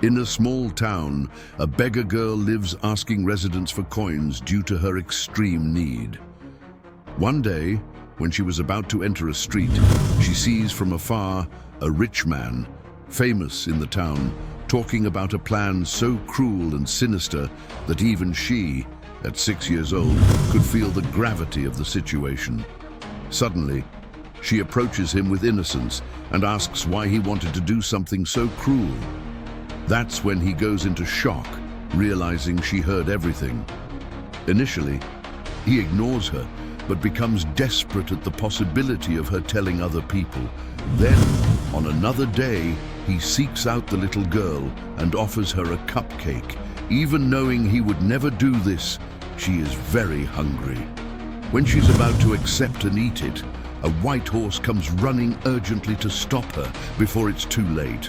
In a small town, a beggar girl lives asking residents for coins due to her extreme need. One day, when she was about to enter a street, she sees from afar a rich man, famous in the town, talking about a plan so cruel and sinister that even she, at 6 years old, could feel the gravity of the situation. Suddenly, she approaches him with innocence and asks why he wanted to do something so cruel. That's when he goes into shock, realizing she heard everything. Initially, he ignores her, but becomes desperate at the possibility of her telling other people. Then, on another day, he seeks out the little girl and offers her a cupcake. Even knowing he would never do this, she is very hungry. When she's about to accept and eat it, a white horse comes running urgently to stop her before it's too late.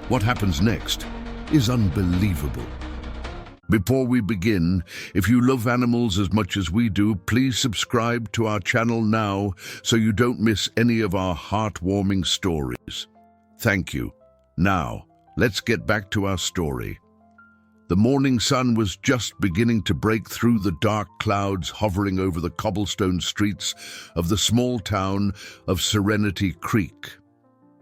What happens next is unbelievable. Before we begin, if you love animals as much as we do, please subscribe to our channel now so you don't miss any of our heartwarming stories. Thank you. Now, let's get back to our story. The morning sun was just beginning to break through the dark clouds hovering over the cobblestone streets of the small town of Serenity Creek.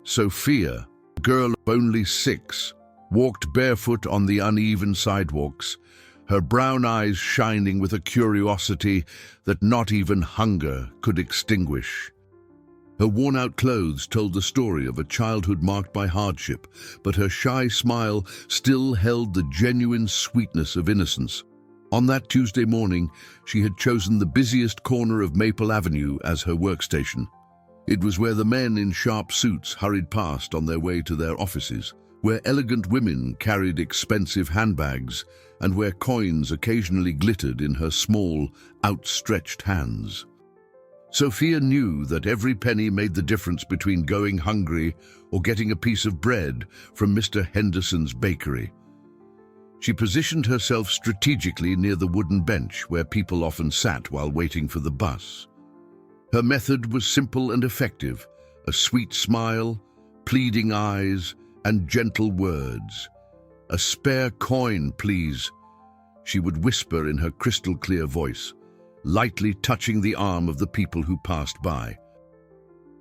Sophia, a girl of only 6, walked barefoot on the uneven sidewalks, her brown eyes shining with a curiosity that not even hunger could extinguish. Her worn-out clothes told the story of a childhood marked by hardship, but her shy smile still held the genuine sweetness of innocence. On that Tuesday morning, she had chosen the busiest corner of Maple Avenue as her workstation. It was where the men in sharp suits hurried past on their way to their offices, where elegant women carried expensive handbags, and where coins occasionally glittered in her small, outstretched hands. Sophia knew that every penny made the difference between going hungry or getting a piece of bread from Mr. Henderson's bakery. She positioned herself strategically near the wooden bench where people often sat while waiting for the bus. Her method was simple and effective: a sweet smile, pleading eyes, and gentle words. "A spare coin, please," she would whisper in her crystal-clear voice, lightly touching the arm of the people who passed by.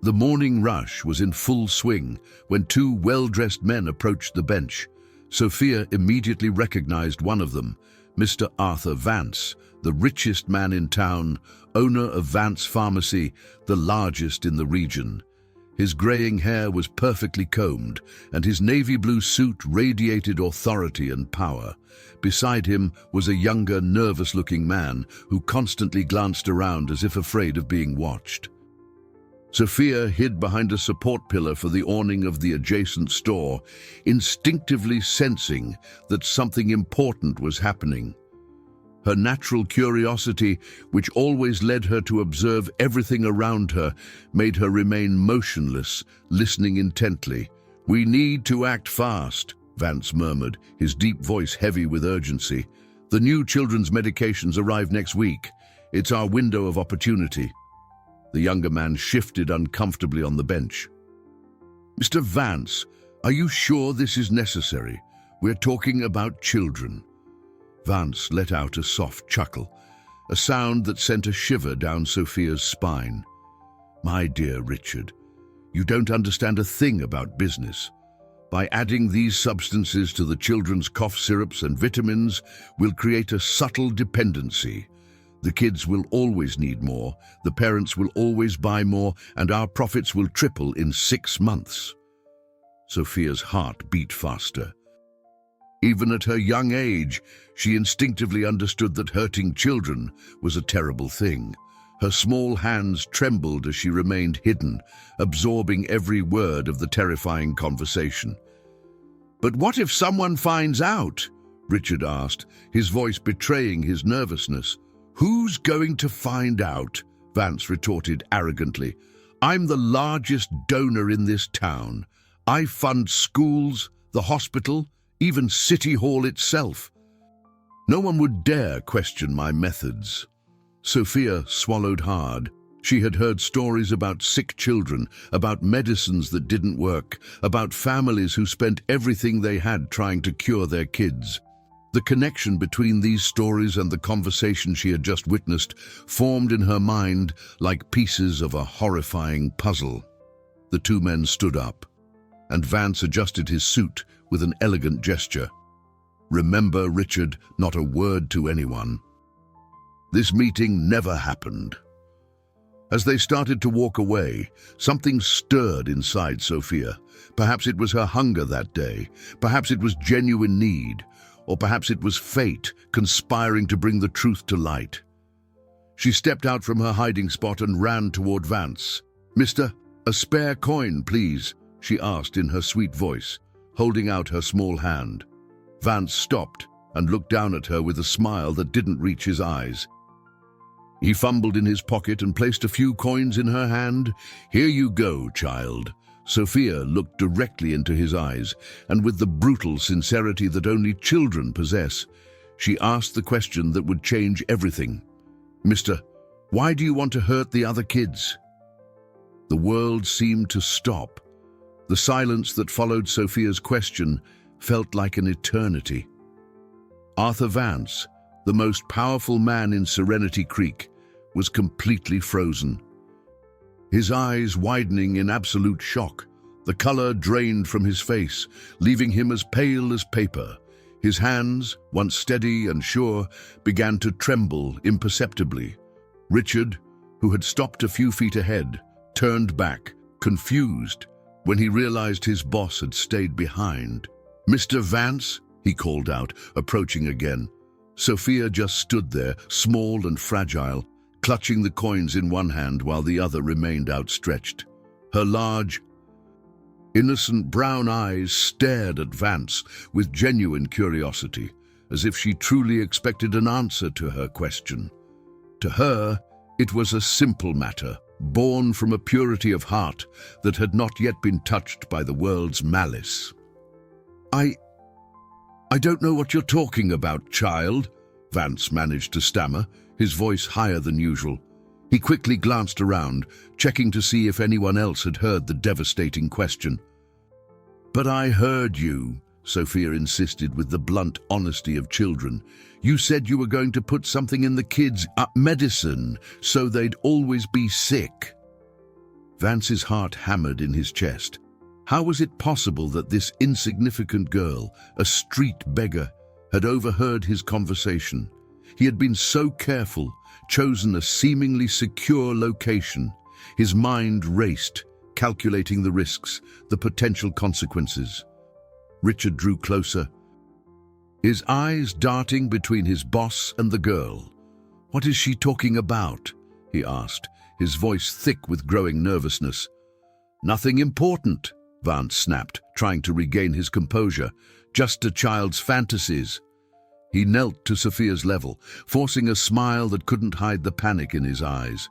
The morning rush was in full swing when 2 well-dressed men approached the bench. Sophia immediately recognized one of them, Mr. Arthur Vance, the richest man in town, owner of Vance Pharmacy, the largest in the region. His graying hair was perfectly combed, and his navy blue suit radiated authority and power. Beside him was a younger, nervous-looking man who constantly glanced around as if afraid of being watched. Sophia hid behind a support pillar for the awning of the adjacent store, instinctively sensing that something important was happening. Her natural curiosity, which always led her to observe everything around her, made her remain motionless, listening intently. "We need to act fast," Vance murmured, his deep voice heavy with urgency. "The new children's medications arrive next week. It's our window of opportunity." The younger man shifted uncomfortably on the bench. "Mr. Vance, are you sure this is necessary? We're talking about children." Vance let out a soft chuckle, a sound that sent a shiver down Sophia's spine. "My dear Richard, you don't understand a thing about business. By adding these substances to the children's cough syrups and vitamins, we'll create a subtle dependency. The kids will always need more, the parents will always buy more, and our profits will triple in 6 months." Sophia's heart beat faster. Even at her young age, she instinctively understood that hurting children was a terrible thing. Her small hands trembled as she remained hidden, absorbing every word of the terrifying conversation. "But what if someone finds out?" Richard asked, his voice betraying his nervousness. "Who's going to find out?" Vance retorted arrogantly. "I'm the largest donor in this town. I fund schools, the hospital, even City Hall itself. No one would dare question my methods." Sophia swallowed hard. She had heard stories about sick children, about medicines that didn't work, about families who spent everything they had trying to cure their kids. The connection between these stories and the conversation she had just witnessed formed in her mind like pieces of a horrifying puzzle. The two men stood up, and Vance adjusted his suit with an elegant gesture. "Remember, Richard, not a word to anyone." This meeting never happened. As they started to walk away, something stirred inside Sophia. Perhaps it was her hunger that day, perhaps it was genuine need, or perhaps it was fate conspiring to bring the truth to light. She stepped out from her hiding spot and ran toward Vance. "Mister, a spare coin, please," she asked in her sweet voice, holding out her small hand. Vance stopped and looked down at her with a smile that didn't reach his eyes. He fumbled in his pocket and placed a few coins in her hand. "Here you go, child." Sophia looked directly into his eyes, and with the brutal sincerity that only children possess, she asked the question that would change everything. "Mister, why do you want to hurt the other kids?" The world seemed to stop. The silence that followed Sophia's question felt like an eternity. Arthur Vance, the most powerful man in Serenity Creek, was completely frozen. His eyes widening in absolute shock, the color drained from his face, leaving him as pale as paper. His hands, once steady and sure, began to tremble imperceptibly. Richard, who had stopped a few feet ahead, turned back, confused, when he realized his boss had stayed behind. "Mr. Vance," he called out, approaching again. Sophia just stood there, small and fragile, clutching the coins in one hand while the other remained outstretched. Her large, innocent brown eyes stared at Vance with genuine curiosity, as if she truly expected an answer to her question. To her, it was a simple matter, born from a purity of heart that had not yet been touched by the world's malice. I don't know what you're talking about, child," Vance managed to stammer, his voice higher than usual. He quickly glanced around, checking to see if anyone else had heard the devastating question. "But I heard you," Sophia insisted with the blunt honesty of children. "You said you were going to put something in the kids' medicine so they'd always be sick." Vance's heart hammered in his chest. How was it possible that this insignificant girl, a street beggar, had overheard his conversation? He had been so careful, chosen a seemingly secure location. His mind raced, calculating the risks, the potential consequences. Richard drew closer, his eyes darting between his boss and the girl. "What is she talking about?" he asked, his voice thick with growing nervousness. "Nothing important," Vance snapped, trying to regain his composure. "Just a child's fantasies." He knelt to Sophia's level, forcing a smile that couldn't hide the panic in his eyes.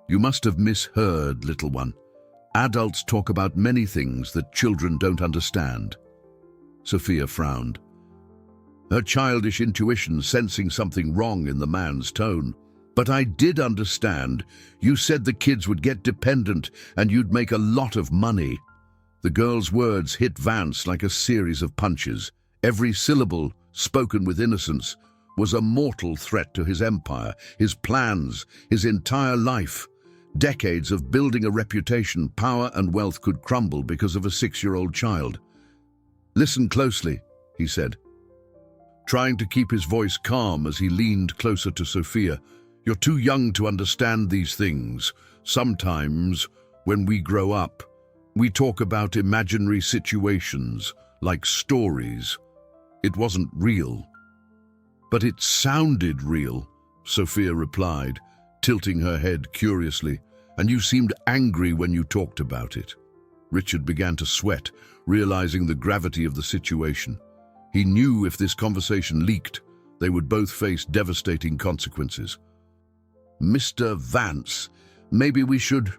"You must have misheard, little one. Adults talk about many things that children don't understand." Sophia frowned, her childish intuition sensing something wrong in the man's tone. "But I did understand. You said the kids would get dependent and you'd make a lot of money." The girl's words hit Vance like a series of punches. Every syllable, spoken with innocence, was a mortal threat to his empire, his plans, his entire life. Decades of building a reputation, power and wealth could crumble because of a 6-year-old child. "Listen closely," he said, trying to keep his voice calm as he leaned closer to Sophia. "You're too young to understand these things. Sometimes, when we grow up, we talk about imaginary situations, like stories. It wasn't real." "But it sounded real," Sophia replied, tilting her head curiously, "and you seemed angry when you talked about it." Richard began to sweat, realizing the gravity of the situation. He knew if this conversation leaked, they would both face devastating consequences. "Mr. Vance, maybe we should—"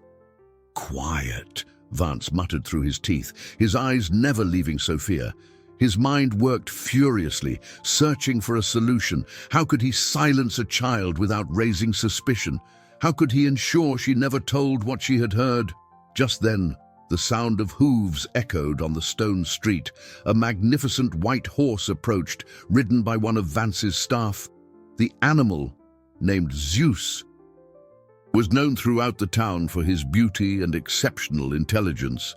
"Quiet," Vance muttered through his teeth, his eyes never leaving Sophia. His mind worked furiously, searching for a solution. How could he silence a child without raising suspicion? How could he ensure she never told what she had heard? Just then, the sound of hooves echoed on the stone street. A magnificent white horse approached, ridden by one of Vance's staff. The animal, named Zeus, was known throughout the town for his beauty and exceptional intelligence.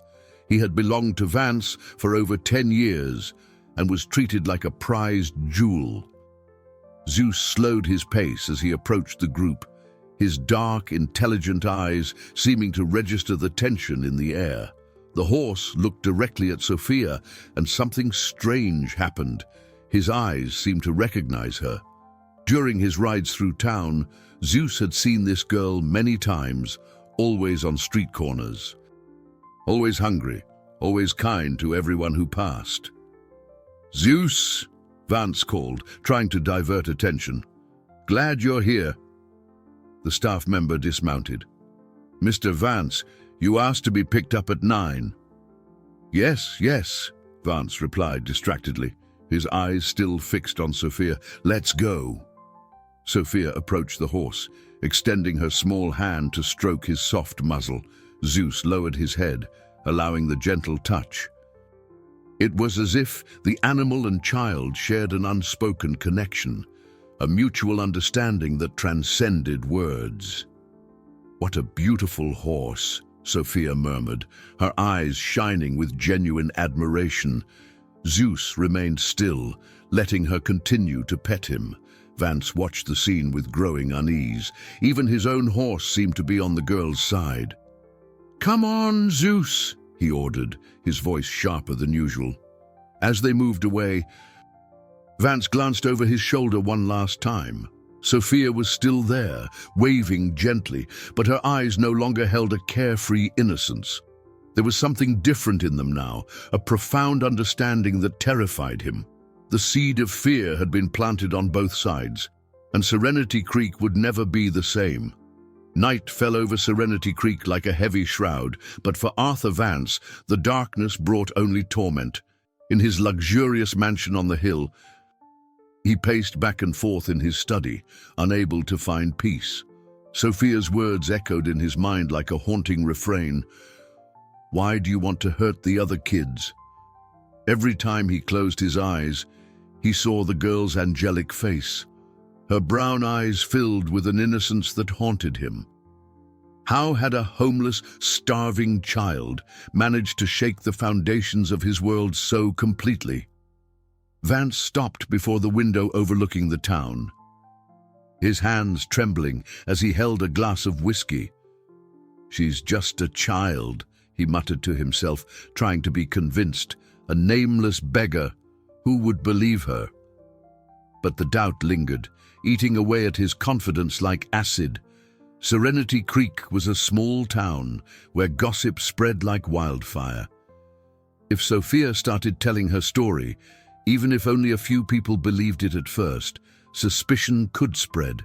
He had belonged to Vance for over 10 years and was treated like a prized jewel. Zeus slowed his pace as he approached the group, his dark, intelligent eyes seeming to register the tension in the air. The horse looked directly at Sophia, and something strange happened. His eyes seemed to recognize her. During his rides through town, Zeus had seen this girl many times, always on street corners. Always hungry, always kind to everyone who passed. "Zeus," Vance called, trying to divert attention. "Glad you're here." The staff member dismounted. "Mr. Vance, you asked to be picked up at 9. Yes, Vance replied distractedly, his eyes still fixed on Sophia. "Let's go." Sophia approached the horse, extending her small hand to stroke his soft muzzle. Zeus lowered his head, allowing the gentle touch. It was as if the animal and child shared an unspoken connection, a mutual understanding that transcended words. "What a beautiful horse," Sophia murmured, her eyes shining with genuine admiration. Zeus remained still, letting her continue to pet him. Vance watched the scene with growing unease. Even his own horse seemed to be on the girl's side. "Come on, Zeus," he ordered, his voice sharper than usual. As they moved away, Vance glanced over his shoulder one last time. Sophia was still there, waving gently, but her eyes no longer held a carefree innocence. There was something different in them now, a profound understanding that terrified him. The seed of fear had been planted on both sides, and Serenity Creek would never be the same. Night fell over Serenity Creek like a heavy shroud, but for Arthur Vance, the darkness brought only torment. In his luxurious mansion on the hill, he paced back and forth in his study, unable to find peace. Sophia's words echoed in his mind like a haunting refrain. "Why do you want to hurt the other kids?" Every time he closed his eyes, he saw the girl's angelic face. Her brown eyes filled with an innocence that haunted him. How had a homeless, starving child managed to shake the foundations of his world so completely? Vance stopped before the window overlooking the town, his hands trembling as he held a glass of whiskey. "She's just a child," he muttered to himself, trying to be convinced. "A nameless beggar. Who would believe her?" But the doubt lingered, eating away at his confidence like acid. Serenity Creek was a small town where gossip spread like wildfire. If Sophia started telling her story, even if only a few people believed it at first, suspicion could spread.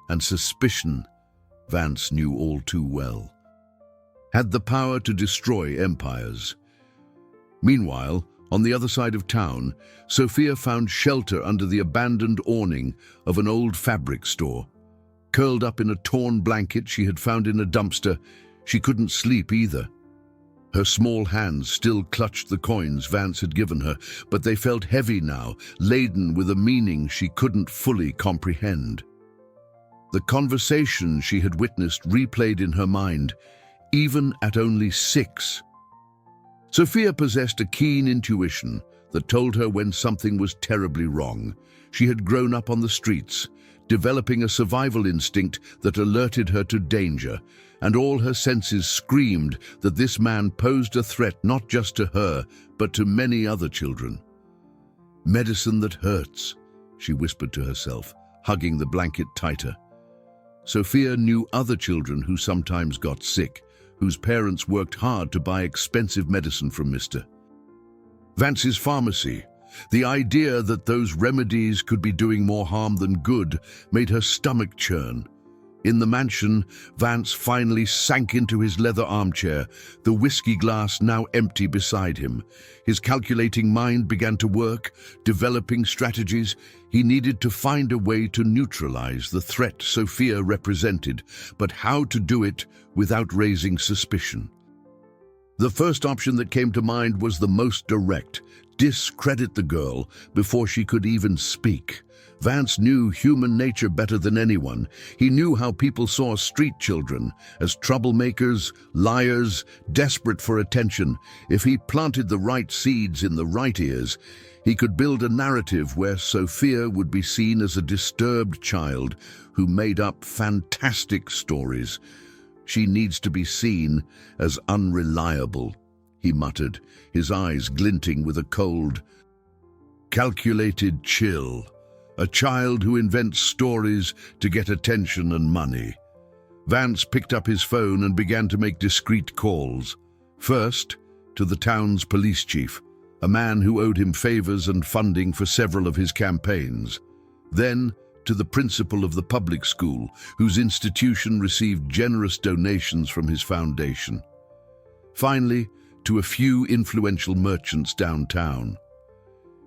And suspicion, Vance knew all too well, had the power to destroy empires. Meanwhile, on the other side of town, Sophia found shelter under the abandoned awning of an old fabric store. Curled up in a torn blanket she had found in a dumpster, she couldn't sleep either. Her small hands still clutched the coins Vance had given her, but they felt heavy now, laden with a meaning she couldn't fully comprehend. The conversation she had witnessed replayed in her mind, even at only 6. Sophia possessed a keen intuition that told her when something was terribly wrong. She had grown up on the streets, developing a survival instinct that alerted her to danger, and all her senses screamed that this man posed a threat not just to her, but to many other children. "Medicine that hurts," she whispered to herself, hugging the blanket tighter. Sophia knew other children who sometimes got sick, whose parents worked hard to buy expensive medicine from Mr. Vance's pharmacy. The idea that those remedies could be doing more harm than good made her stomach churn. In the mansion, Vance finally sank into his leather armchair, the whiskey glass now empty beside him. His calculating mind began to work, developing strategies. He needed to find a way to neutralize the threat Sophia represented, but how to do it without raising suspicion. The first option that came to mind was the most direct: discredit the girl before she could even speak. Vance knew human nature better than anyone. He knew how people saw street children, as troublemakers, liars, desperate for attention. If he planted the right seeds in the right ears, he could build a narrative where Sophia would be seen as a disturbed child who made up fantastic stories. She needs to be seen as unreliable, he muttered, his eyes glinting with a cold, calculated chill. A child who invents stories to get attention and money. Vance picked up his phone and began to make discreet calls. First, to the town's police chief, a man who owed him favors and funding for several of his campaigns. Then, to the principal of the public school, whose institution received generous donations from his foundation. Finally, to a few influential merchants downtown.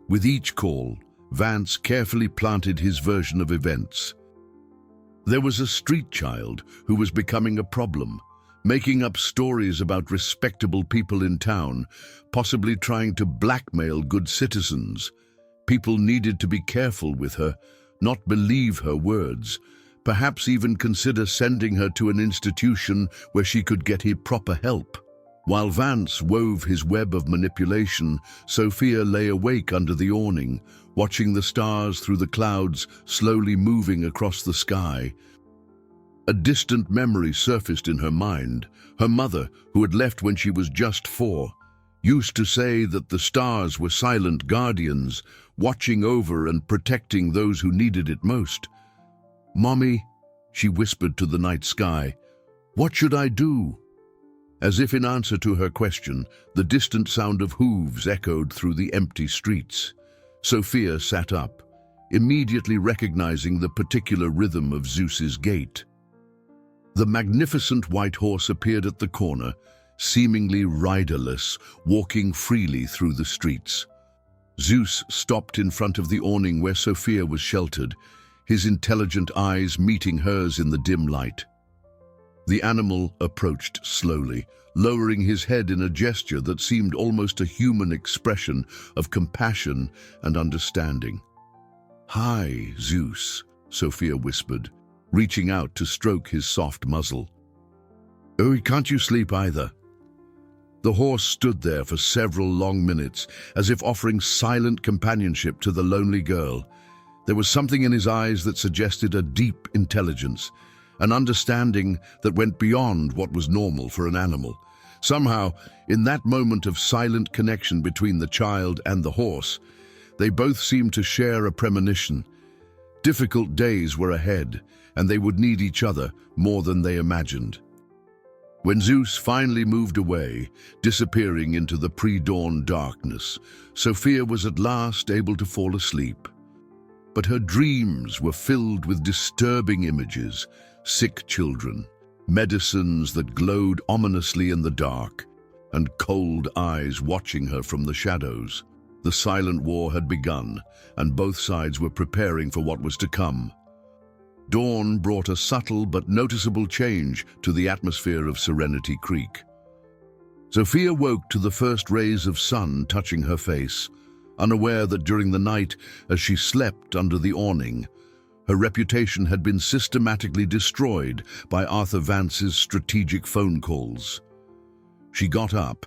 With each call, Vance carefully planted his version of events. There was a street child who was becoming a problem, making up stories about respectable people in town, possibly trying to blackmail good citizens. People needed to be careful with her, not believe her words, perhaps even consider sending her to an institution where she could get proper help. While Vance wove his web of manipulation, Sophia lay awake under the awning, watching the stars through the clouds slowly moving across the sky. A distant memory surfaced in her mind. Her mother, who had left when she was just 4, used to say that the stars were silent guardians, watching over and protecting those who needed it most. "Mommy," she whispered to the night sky, "what should I do?" As if in answer to her question, the distant sound of hooves echoed through the empty streets. Sophia sat up, immediately recognizing the particular rhythm of Zeus's gait. The magnificent white horse appeared at the corner, seemingly riderless, walking freely through the streets. Zeus stopped in front of the awning where Sophia was sheltered, his intelligent eyes meeting hers in the dim light. The animal approached slowly, lowering his head in a gesture that seemed almost a human expression of compassion and understanding. "Hi, Zeus," Sophia whispered, reaching out to stroke his soft muzzle. "Oh, can't you sleep either?" The horse stood there for several long minutes, as if offering silent companionship to the lonely girl. There was something in his eyes that suggested a deep intelligence, an understanding that went beyond what was normal for an animal. Somehow, in that moment of silent connection between the child and the horse, they both seemed to share a premonition. Difficult days were ahead, and they would need each other more than they imagined. When Zeus finally moved away, disappearing into the pre-dawn darkness, Sophia was at last able to fall asleep. But her dreams were filled with disturbing images: sick children, medicines that glowed ominously in the dark, and cold eyes watching her from the shadows. The silent war had begun, and both sides were preparing for what was to come. Dawn brought a subtle but noticeable change to the atmosphere of Serenity Creek. Sophia woke to the first rays of sun touching her face, unaware that during the night, as she slept under the awning, her reputation had been systematically destroyed by Arthur Vance's strategic phone calls. She got up,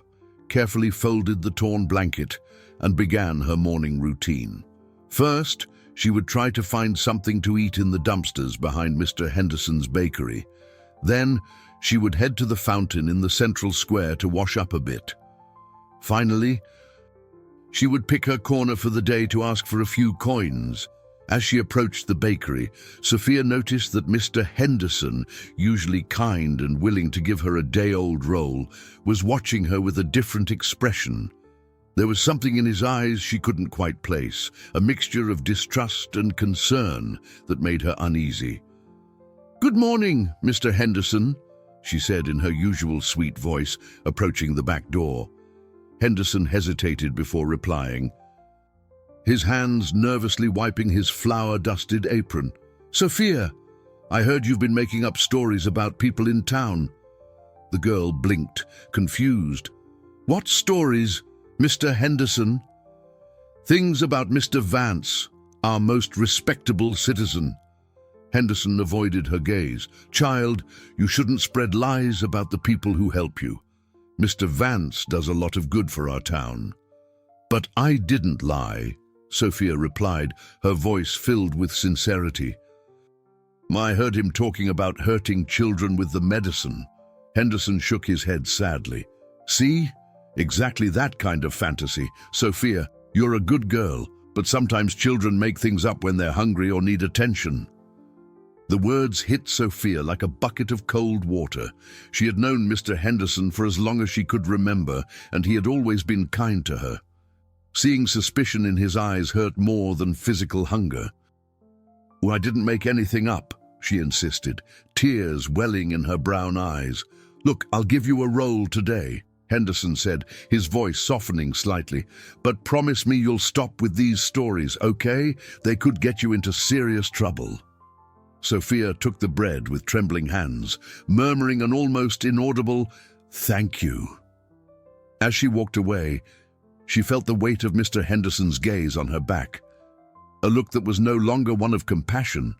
carefully folded the torn blanket, and began her morning routine. First, she would try to find something to eat in the dumpsters behind Mr. Henderson's bakery. Then, she would head to the fountain in the central square to wash up a bit. Finally, she would pick her corner for the day to ask for a few coins. As she approached the bakery, Sophia noticed that Mr. Henderson, usually kind and willing to give her a day-old roll, was watching her with a different expression. There was something in his eyes she couldn't quite place, a mixture of distrust and concern that made her uneasy. "Good morning, Mr. Henderson," she said in her usual sweet voice, approaching the back door. Henderson hesitated before replying, his hands nervously wiping his flour-dusted apron. "Sophia, I heard you've been making up stories about people in town." The girl blinked, confused. "What stories, Mr. Henderson?" "Things about Mr. Vance, our most respectable citizen." Henderson avoided her gaze. "Child, you shouldn't spread lies about the people who help you. Mr. Vance does a lot of good for our town." "But I didn't lie," Sophia replied, her voice filled with sincerity. "I heard him talking about hurting children with the medicine." Henderson shook his head sadly. "See? Exactly that kind of fantasy. Sophia, you're a good girl, but sometimes children make things up when they're hungry or need attention." The words hit Sophia like a bucket of cold water. She had known Mr. Henderson for as long as she could remember, and he had always been kind to her. Seeing suspicion in his eyes hurt more than physical hunger. "I didn't make anything up," she insisted, tears welling in her brown eyes. "Look, I'll give you a role today," Henderson said, his voice softening slightly. "But promise me you'll stop with these stories, okay? They could get you into serious trouble." Sophia took the bread with trembling hands, murmuring an almost inaudible, "Thank you." As she walked away, she felt the weight of Mr. Henderson's gaze on her back, a look that was no longer one of compassion,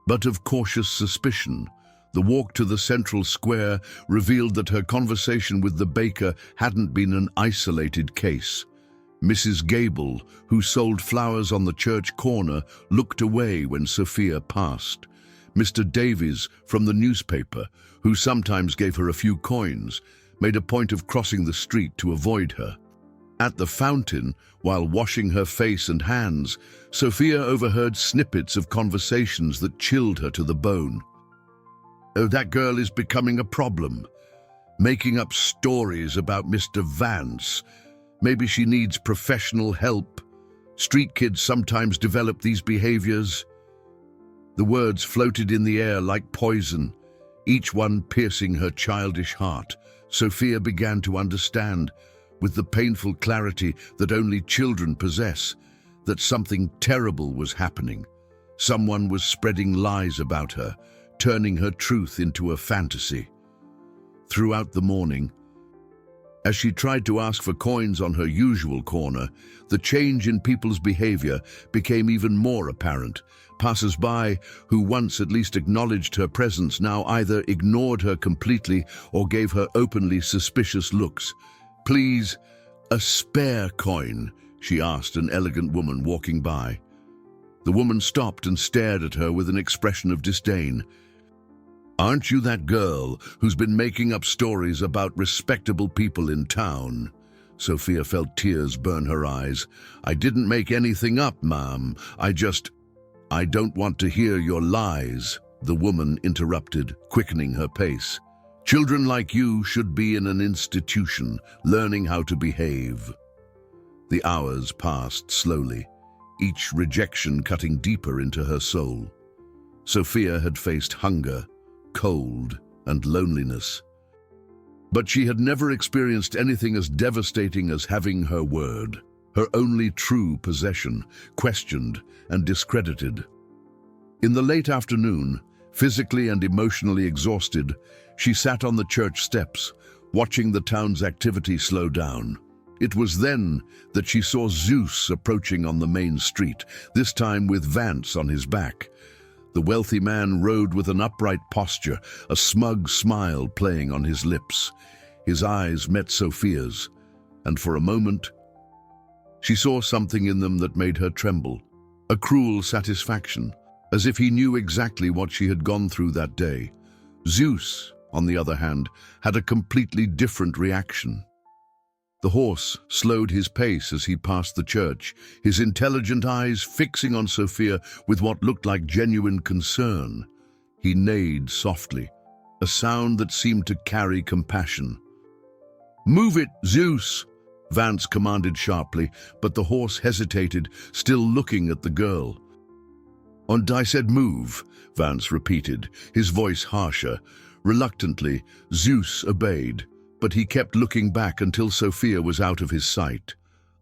but of cautious suspicion. The walk to the central square revealed that her conversation with the baker hadn't been an isolated case. Mrs. Gable, who sold flowers on the church corner, looked away when Sophia passed. Mr. Davies, from the newspaper, who sometimes gave her a few coins, made a point of crossing the street to avoid her. At the fountain, while washing her face and hands, Sophia overheard snippets of conversations that chilled her to the bone. "Oh, that girl is becoming a problem. Making up stories about Mr. Vance. Maybe she needs professional help. Street kids sometimes develop these behaviors." The words floated in the air like poison, each one piercing her childish heart. Sophia began to understand, with the painful clarity that only children possess, that something terrible was happening. Someone was spreading lies about her, turning her truth into a fantasy. Throughout the morning, as she tried to ask for coins on her usual corner, the change in people's behavior became even more apparent. Passers-by, who once at least acknowledged her presence, now either ignored her completely or gave her openly suspicious looks. "Please, a spare coin," she asked an elegant woman walking by. The woman stopped and stared at her with an expression of disdain. "Aren't you that girl who's been making up stories about respectable people in town?" Sophia felt tears burn her eyes. "I didn't make anything up, ma'am. I don't want to hear your lies," the woman interrupted, quickening her pace. "Children like you should be in an institution, learning how to behave." The hours passed slowly, each rejection cutting deeper into her soul. Sophia had faced hunger, cold, and loneliness. But she had never experienced anything as devastating as having her word, her only true possession, questioned and discredited. In the late afternoon, physically and emotionally exhausted, she sat on the church steps, watching the town's activity slow down. It was then that she saw Zeus approaching on the main street, this time with Vance on his back. The wealthy man rode with an upright posture, a smug smile playing on his lips. His eyes met Sophia's, and for a moment, she saw something in them that made her tremble, a cruel satisfaction, as if he knew exactly what she had gone through that day. Zeus, on the other hand, had a completely different reaction. The horse slowed his pace as he passed the church, his intelligent eyes fixing on Sophia with what looked like genuine concern. He neighed softly, a sound that seemed to carry compassion. "Move it, Zeus!" Vance commanded sharply, but the horse hesitated, still looking at the girl. "And I said move," Vance repeated, his voice harsher. Reluctantly, Zeus obeyed, but he kept looking back until Sophia was out of his sight.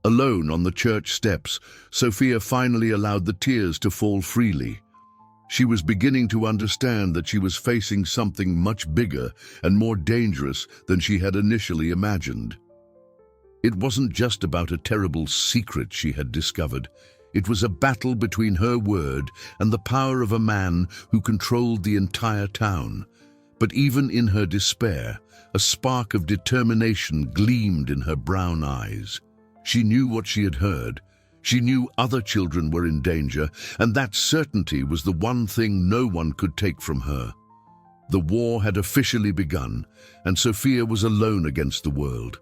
Alone on the church steps, Sophia finally allowed the tears to fall freely. She was beginning to understand that she was facing something much bigger and more dangerous than she had initially imagined. It wasn't just about a terrible secret she had discovered. It was a battle between her word and the power of a man who controlled the entire town. But even in her despair, a spark of determination gleamed in her brown eyes. She knew what she had heard. She knew other children were in danger, and that certainty was the one thing no one could take from her. The war had officially begun, and Sophia was alone against the world.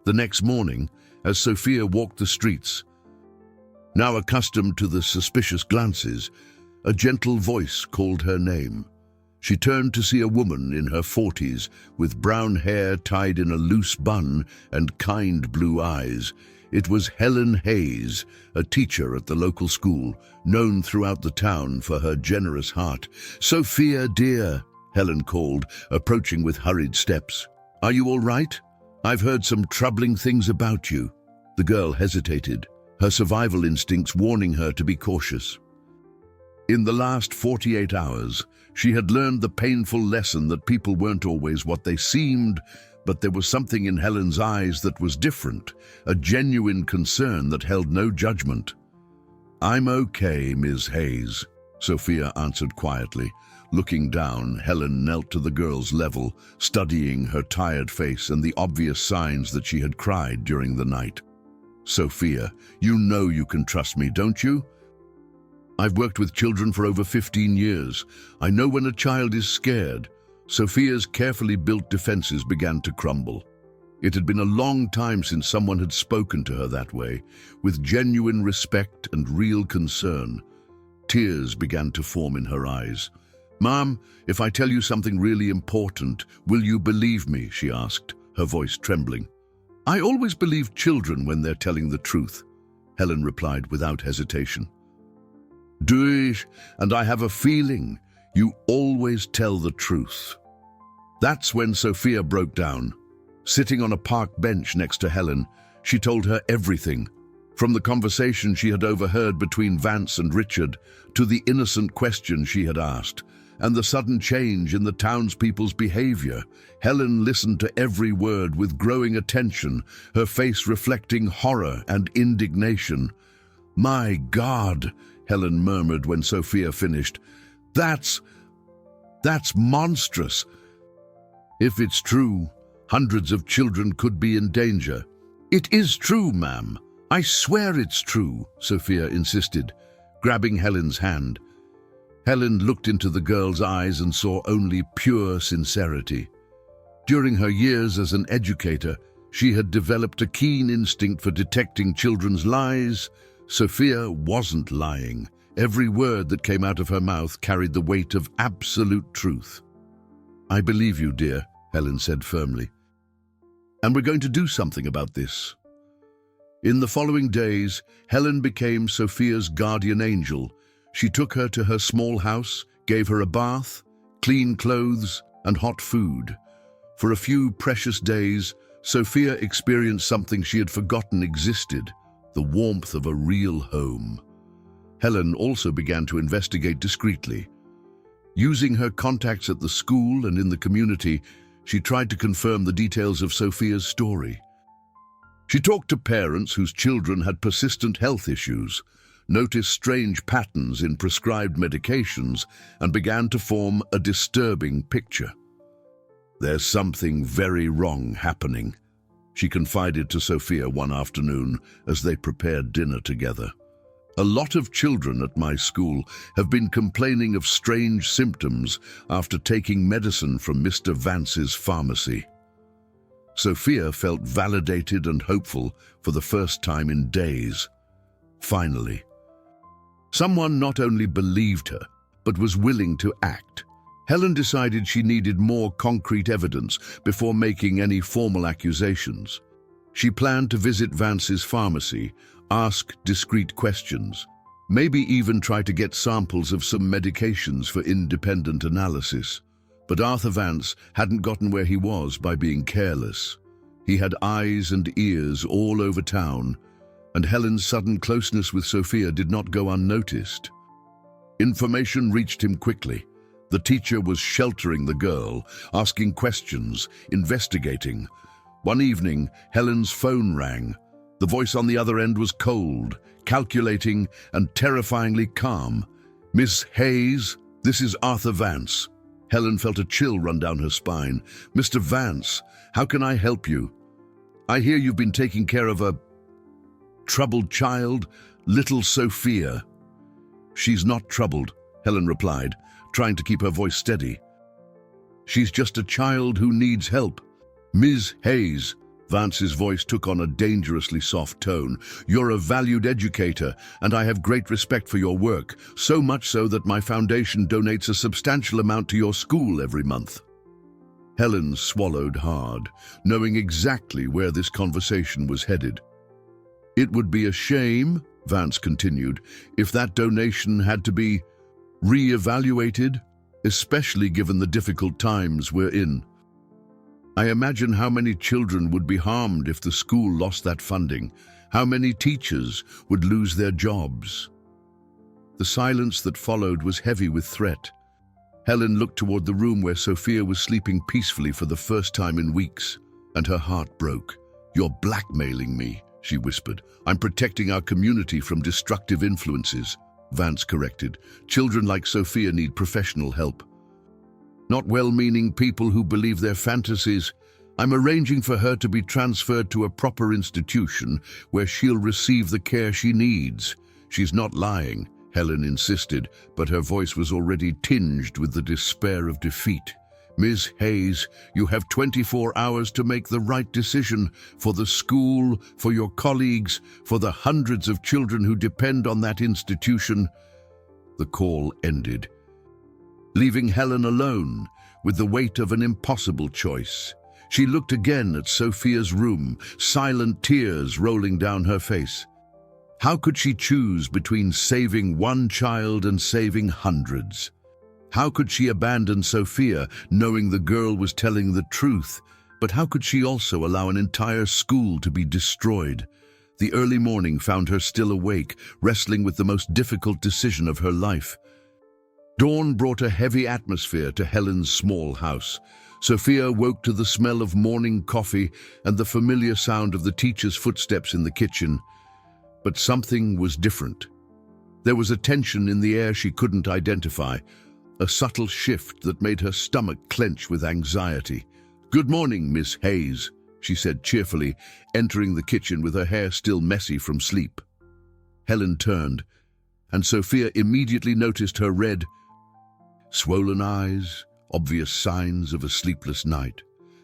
The next morning, as Sophia walked the streets, now accustomed to the suspicious glances, a gentle voice called her name. She turned to see a woman in her 40s, with brown hair tied in a loose bun and kind blue eyes. It was Helen Hayes, a teacher at the local school, known throughout the town for her generous heart. "Sophia, dear," Helen called, approaching with hurried steps. "Are you all right? I've heard some troubling things about you." The girl hesitated, her survival instincts warning her to be cautious. In the last 48 hours, she had learned the painful lesson that people weren't always what they seemed, but there was something in Helen's eyes that was different, a genuine concern that held no judgment. "I'm okay, Ms. Hayes," Sophia answered quietly. Looking down, Helen knelt to the girl's level, studying her tired face and the obvious signs that she had cried during the night. "Sophia, you know you can trust me, don't you? I've worked with children for over 15 years. I know when a child is scared." Sophia's carefully built defenses began to crumble. It had been a long time since someone had spoken to her that way, with genuine respect and real concern. Tears began to form in her eyes. "Mom, if I tell you something really important, will you believe me?" she asked, her voice trembling. "I always believe children when they're telling the truth," Helen replied without hesitation. "Do it, and I have a feeling you always tell the truth." That's when Sophia broke down. Sitting on a park bench next to Helen, she told her everything, from the conversation she had overheard between Vance and Richard to the innocent question she had asked, and the sudden change in the townspeople's behavior. Helen listened to every word with growing attention, her face reflecting horror and indignation. "My God," Helen murmured when Sophia finished. That's monstrous. If it's true, hundreds of children could be in danger." "It is true, ma'am. I swear it's true," Sophia insisted, grabbing Helen's hand. Helen looked into the girl's eyes and saw only pure sincerity. During her years as an educator, she had developed a keen instinct for detecting children's lies. Sophia wasn't lying. Every word that came out of her mouth carried the weight of absolute truth. "I believe you, dear," Helen said firmly. "And we're going to do something about this." In the following days, Helen became Sophia's guardian angel. She took her to her small house, gave her a bath, clean clothes, and hot food. For a few precious days, Sophia experienced something she had forgotten existed, the warmth of a real home. Helen also began to investigate discreetly. Using her contacts at the school and in the community, she tried to confirm the details of Sophia's story. She talked to parents whose children had persistent health issues, noticed strange patterns in prescribed medications, and began to form a disturbing picture. "There's something very wrong happening," she confided to Sophia one afternoon as they prepared dinner together. "A lot of children at my school have been complaining of strange symptoms after taking medicine from Mr. Vance's pharmacy." Sophia felt validated and hopeful for the first time in days. Finally, someone not only believed her, but was willing to act. Helen decided she needed more concrete evidence before making any formal accusations. She planned to visit Vance's pharmacy, ask discreet questions, Maybe even try to get samples of some medications for independent analysis. But Arthur Vance hadn't gotten where he was by being careless. He had eyes and ears all over town, and Helen's sudden closeness with Sophia did not go unnoticed. Information reached him quickly. The teacher was sheltering the girl, asking questions, investigating. One evening, Helen's phone rang. The voice on the other end was cold, calculating, and terrifyingly calm. "Miss Hayes, this is Arthur Vance." Helen felt a chill run down her spine. "Mr. Vance, how can I help you? I hear you've been taking care of a troubled child, little Sophia." "She's not troubled," Helen replied, trying to keep her voice steady. "She's just a child who needs help." "Ms. Hayes," Vance's voice took on a dangerously soft tone, "you're a valued educator, and I have great respect for your work, so much so that my foundation donates a substantial amount to your school every month." Helen swallowed hard, knowing exactly where this conversation was headed. "It would be a shame," Vance continued, "if that donation had to be re-evaluated, especially given the difficult times we're in. I imagine how many children would be harmed if the school lost that funding, how many teachers would lose their jobs." The silence that followed was heavy with threat. Helen looked toward the room where Sophia was sleeping peacefully for the first time in weeks, and her heart broke. "You're blackmailing me," she whispered. "I'm protecting our community from destructive influences," Vance corrected. "Children like Sophia need professional help, not well-meaning people who believe their fantasies. I'm arranging for her to be transferred to a proper institution where she'll receive the care she needs." "She's not lying," Helen insisted, but her voice was already tinged with the despair of defeat. "Ms. Hayes, you have 24 hours to make the right decision for the school, for your colleagues, for the hundreds of children who depend on that institution." The call ended, leaving Helen alone with the weight of an impossible choice. She looked again at Sophia's room, silent tears rolling down her face. How could she choose between saving one child and saving hundreds? How could she abandon Sophia, knowing the girl was telling the truth? But how could she also allow an entire school to be destroyed? The early morning found her still awake, wrestling with the most difficult decision of her life. Dawn brought a heavy atmosphere to Helen's small house. Sophia woke to the smell of morning coffee and the familiar sound of the teacher's footsteps in the kitchen. But something was different. There was a tension in the air she couldn't identify, a subtle shift that made her stomach clench with anxiety. "Good morning, Miss Hayes," she said cheerfully, entering the kitchen with her hair still messy from sleep. Helen turned, and Sophia immediately noticed her red, swollen eyes, obvious signs of a sleepless night.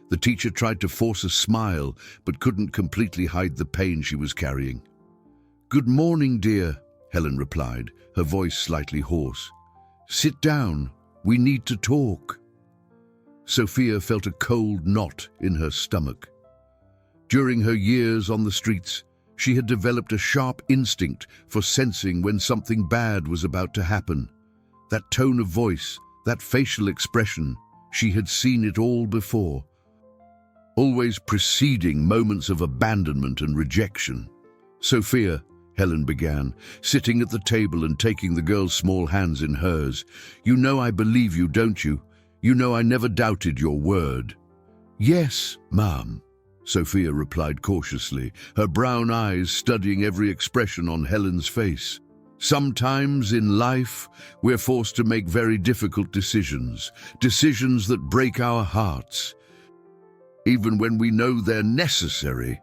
The teacher tried to force a smile, but couldn't completely hide the pain she was carrying. "Good morning, dear," Helen replied, her voice slightly hoarse. "Sit down. We need to talk." Sophia felt a cold knot in her stomach. During her years on the streets, she had developed a sharp instinct for sensing when something bad was about to happen. That tone of voice, that facial expression, she had seen it all before, always preceding moments of abandonment and rejection. "Sophia," Helen began, sitting at the table and taking the girl's small hands in hers, "you know I believe you, don't you? You know I never doubted your word." "Yes, Ma'am," Sophia replied cautiously, her brown eyes studying every expression on Helen's face. "Sometimes in life, we're forced to make very difficult decisions, decisions that break our hearts. Even when we know they're necessary."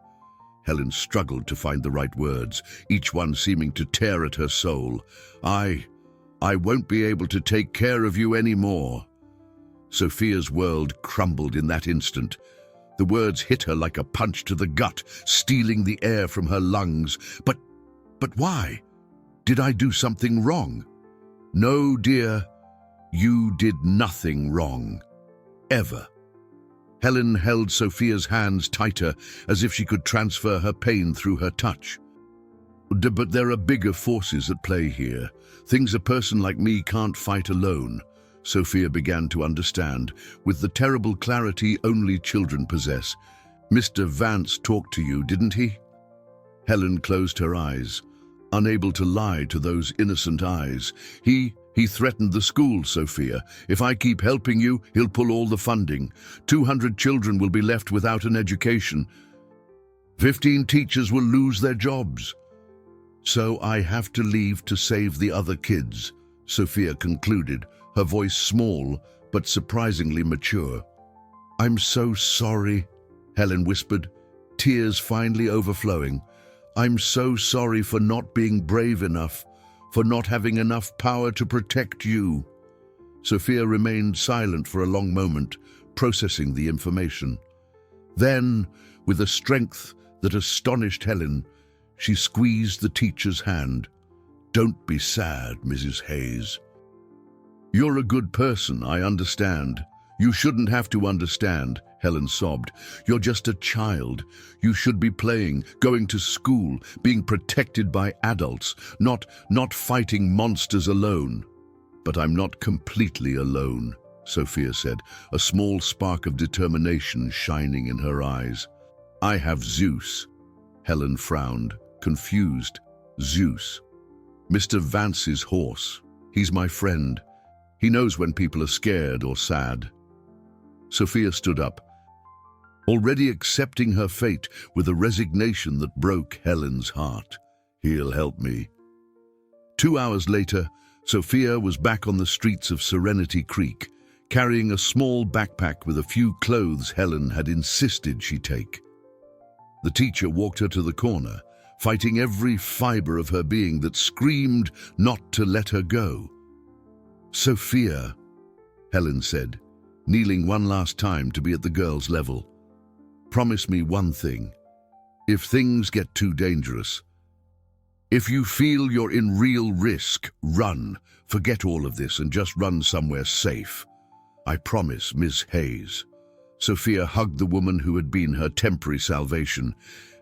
Helen struggled to find the right words, each one seeming to tear at her soul. I won't be able to take care of you anymore." Sophia's world crumbled in that instant. The words hit her like a punch to the gut, stealing the air from her lungs. But why? Did I do something wrong?" "No, dear, you did nothing wrong. Ever." Helen held Sophia's hands tighter, as if she could transfer her pain through her touch. But there are bigger forces at play here. Things a person like me can't fight alone. Sophia began to understand, with the terrible clarity only children possess. Mr. Vance talked to you, didn't he? Helen closed her eyes, unable to lie to those innocent eyes. He threatened the school, Sophia. If I keep helping you, he'll pull all the funding. 200 children will be left without an education. 15 teachers will lose their jobs. So I have to leave to save the other kids, Sophia concluded, her voice small but surprisingly mature. I'm so sorry, Helen whispered, tears finally overflowing. I'm so sorry for not being brave enough, for not having enough power to protect you. Sophia remained silent for a long moment, processing the information. Then, with a strength that astonished Helen, she squeezed the teacher's hand. Don't be sad, Mrs. Hayes. You're a good person, I understand. You shouldn't have to understand, Helen sobbed. You're just a child. You should be playing, going to school, being protected by adults, not fighting monsters alone. But I'm not completely alone, Sophia said, a small spark of determination shining in her eyes. I have Zeus. Helen frowned, confused. Zeus. Mr. Vance's horse. He's my friend. He knows when people are scared or sad. Sophia stood up, already accepting her fate with a resignation that broke Helen's heart. He'll help me. 2 hours later, Sophia was back on the streets of Serenity Creek, carrying a small backpack with a few clothes Helen had insisted she take. The teacher walked her to the corner, fighting every fiber of her being that screamed not to let her go. Sophia, Helen said, kneeling one last time to be at the girl's level. Promise me one thing. If things get too dangerous, if you feel you're in real risk, run. Forget all of this and just run somewhere safe. I promise, Miss Hayes. Sophia hugged the woman who had been her temporary salvation.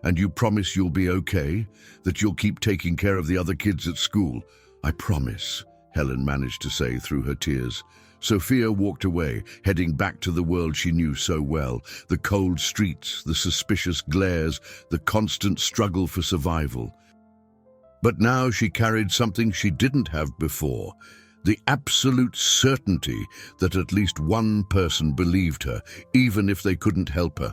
And you promise you'll be okay? That you'll keep taking care of the other kids at school? I promise, Helen managed to say through her tears. Sophia walked away, heading back to the world she knew so well. The cold streets, the suspicious glares, the constant struggle for survival. But now she carried something she didn't have before. The absolute certainty that at least one person believed her, even if they couldn't help her.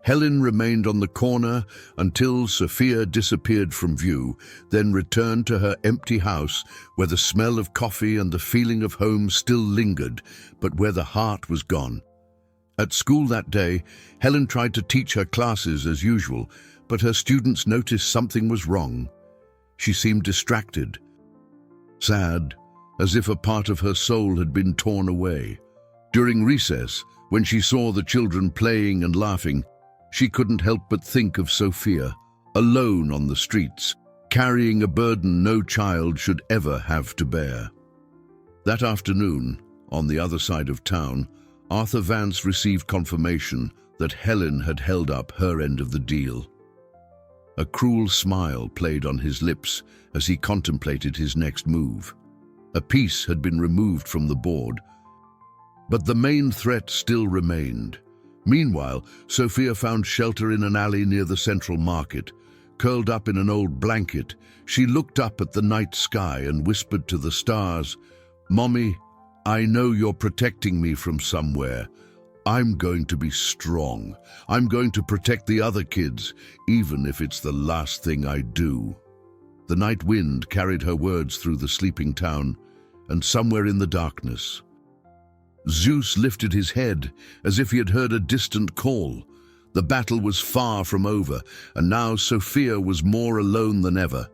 Helen remained on the corner until Sophia disappeared from view, then returned to her empty house where the smell of coffee and the feeling of home still lingered, but where the heart was gone. At school that day, Helen tried to teach her classes as usual, but her students noticed something was wrong. She seemed distracted, sad, as if a part of her soul had been torn away. During recess, when she saw the children playing and laughing, she couldn't help but think of Sophia, alone on the streets, carrying a burden no child should ever have to bear. That afternoon, on the other side of town, Arthur Vance received confirmation that Helen had held up her end of the deal. A cruel smile played on his lips as he contemplated his next move. A piece had been removed from the board, but the main threat still remained. Meanwhile, Sophia found shelter in an alley near the central market. Curled up in an old blanket, she looked up at the night sky and whispered to the stars, "Mommy, I know you're protecting me from somewhere. I'm going to be strong. I'm going to protect the other kids, even if it's the last thing I do." The night wind carried her words through the sleeping town, and somewhere in the darkness, Zeus lifted his head as if he had heard a distant call. The battle was far from over, and now Sophia was more alone than ever.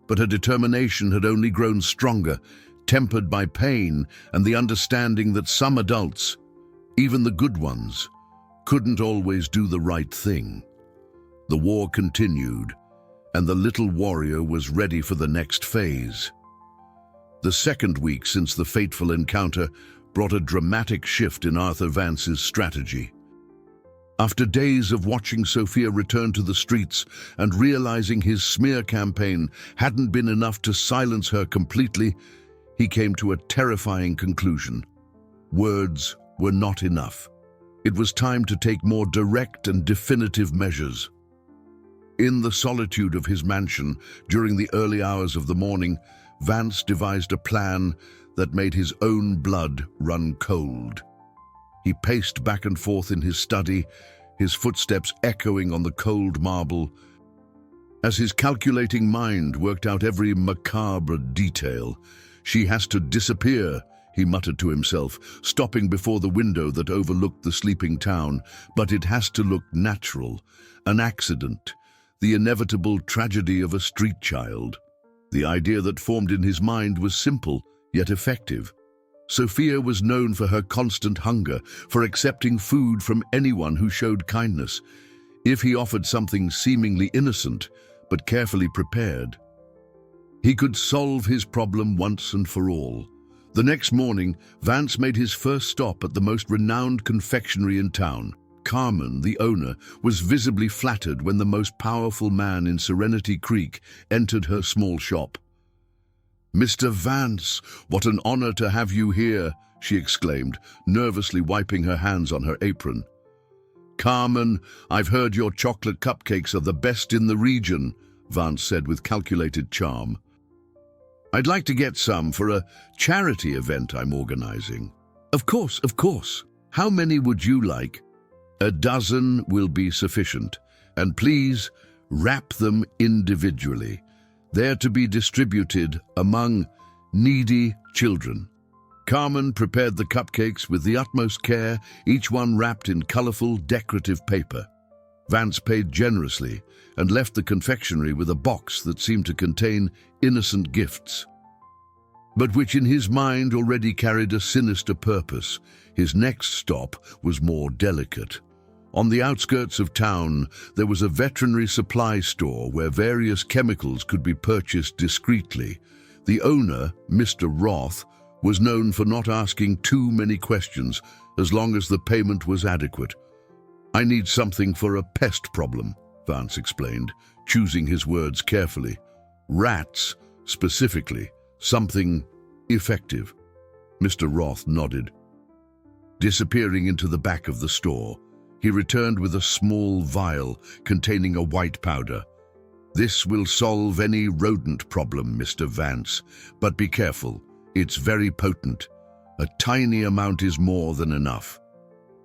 But her determination had only grown stronger, tempered by pain and the understanding that some adults, even the good ones, couldn't always do the right thing. The war continued, and the little warrior was ready for the next phase. The second week since the fateful encounter brought a dramatic shift in Arthur Vance's strategy. After days of watching Sophia return to the streets and realizing his smear campaign hadn't been enough to silence her completely, he came to a terrifying conclusion. Words were not enough. It was time to take more direct and definitive measures. In the solitude of his mansion, during the early hours of the morning, Vance devised a plan that made his own blood run cold. He paced back and forth in his study, his footsteps echoing on the cold marble. As his calculating mind worked out every macabre detail, "She has to disappear," he muttered to himself, stopping before the window that overlooked the sleeping town. "But it has to look natural, an accident, the inevitable tragedy of a street child." The idea that formed in his mind was simple, yet effective. Sophia was known for her constant hunger, for accepting food from anyone who showed kindness. If he offered something seemingly innocent, but carefully prepared, he could solve his problem once and for all. The next morning, Vance made his first stop at the most renowned confectionery in town. Carmen, the owner, was visibly flattered when the most powerful man in Serenity Creek entered her small shop. "Mr. Vance, what an honor to have you here," she exclaimed, nervously wiping her hands on her apron. "Carmen, I've heard your chocolate cupcakes are the best in the region," Vance said with calculated charm. "I'd like to get some for a charity event I'm organizing." Of course. How many would you like?" "A dozen will be sufficient. And please, wrap them individually. They're to be distributed among needy children." Carmen prepared the cupcakes with the utmost care, each one wrapped in colorful, decorative paper. Vance paid generously and left the confectionery with a box that seemed to contain innocent gifts, but which in his mind already carried a sinister purpose. His next stop was more delicate. On the outskirts of town, there was a veterinary supply store where various chemicals could be purchased discreetly. The owner, Mr. Roth, was known for not asking too many questions as long as the payment was adequate. "I need something for a pest problem," Vance explained, choosing his words carefully. "Rats, specifically, something effective." Mr. Roth nodded. Disappearing into the back of the store, he returned with a small vial containing a white powder. "This will solve any rodent problem, Mr. Vance, but be careful, it's very potent. A tiny amount is more than enough."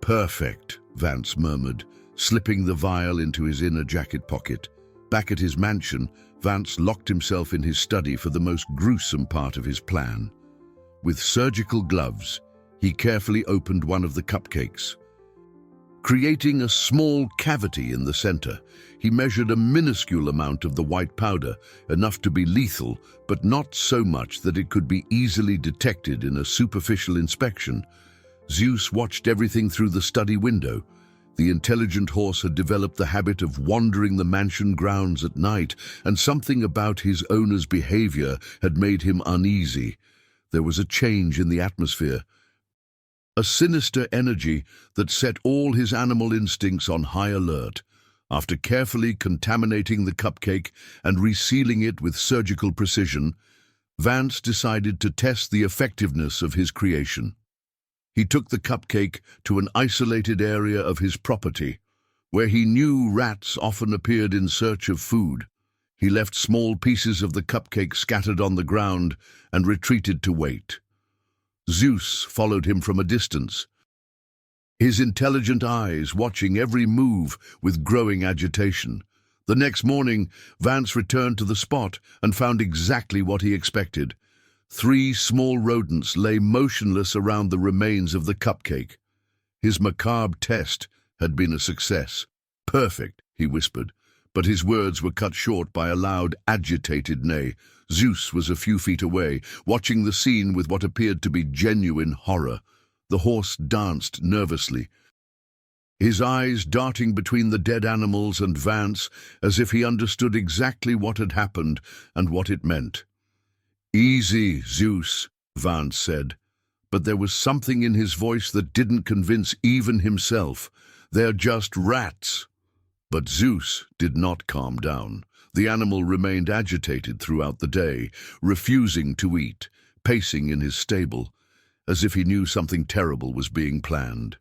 "Perfect," Vance murmured, slipping the vial into his inner jacket pocket. Back at his mansion, Vance locked himself in his study for the most gruesome part of his plan. With surgical gloves, he carefully opened one of the cupcakes. Creating a small cavity in the center, he measured a minuscule amount of the white powder, enough to be lethal, but not so much that it could be easily detected in a superficial inspection. Zeus watched everything through the study window. The intelligent horse had developed the habit of wandering the mansion grounds at night, and something about his owner's behavior had made him uneasy. There was a change in the atmosphere, a sinister energy that set all his animal instincts on high alert. After carefully contaminating the cupcake and resealing it with surgical precision, Vance decided to test the effectiveness of his creation. He took the cupcake to an isolated area of his property, where he knew rats often appeared in search of food. He left small pieces of the cupcake scattered on the ground and retreated to wait. Zeus followed him from a distance, his intelligent eyes watching every move with growing agitation. The next morning, Vance returned to the spot and found exactly what he expected. 3 small rodents lay motionless around the remains of the cupcake. His macabre test had been a success. "Perfect," he whispered, but his words were cut short by a loud, agitated neigh. Zeus was a few feet away, watching the scene with what appeared to be genuine horror. The horse danced nervously, his eyes darting between the dead animals and Vance as if he understood exactly what had happened and what it meant. "Easy, Zeus," Vance said, but there was something in his voice that didn't convince even himself. They're just rats." But Zeus did not calm down. The animal remained agitated throughout the day, refusing to eat, pacing in his stable, as if he knew something terrible was being planned.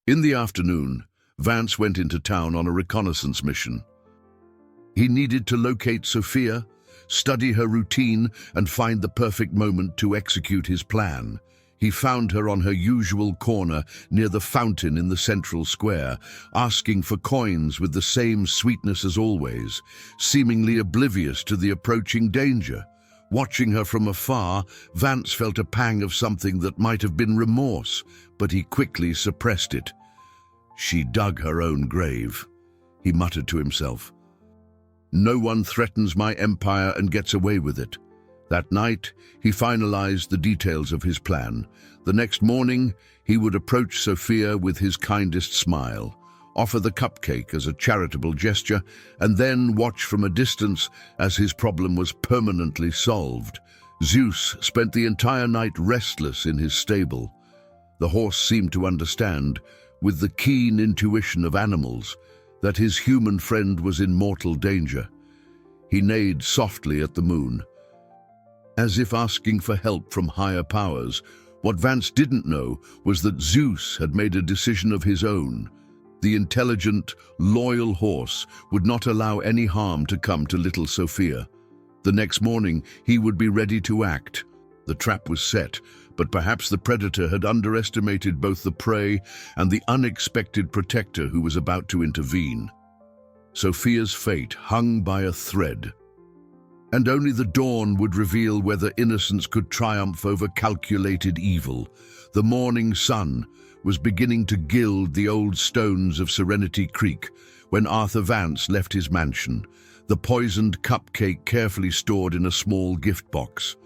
In the afternoon, Vance went into town on a reconnaissance mission. He needed to locate Sophia, study her routine, and find the perfect moment to execute his plan. He found her on her usual corner near the fountain in the central square, asking for coins with the same sweetness as always, seemingly oblivious to the approaching danger. Watching her from afar, Vance felt a pang of something that might have been remorse, but he quickly suppressed it. "She dug her own grave," he muttered to himself. "No one threatens my empire and gets away with it." That night, he finalized the details of his plan. The next morning, he would approach Sophia with his kindest smile, offer the cupcake as a charitable gesture, and then watch from a distance as his problem was permanently solved. Zeus spent the entire night restless in his stable. The horse seemed to understand, with the keen intuition of animals, that his human friend was in mortal danger. He neighed softly at the moon, as if asking for help from higher powers. What Vance didn't know was that Zeus had made a decision of his own. The intelligent, loyal horse would not allow any harm to come to little Sophia. The next morning, he would be ready to act. The trap was set, but perhaps the predator had underestimated both the prey and the unexpected protector who was about to intervene. Sophia's fate hung by a thread, and only the dawn would reveal whether innocence could triumph over calculated evil. The morning sun was beginning to gild the old stones of Serenity Creek when Arthur Vance left his mansion, the poisoned cupcake carefully stored in a small gift box.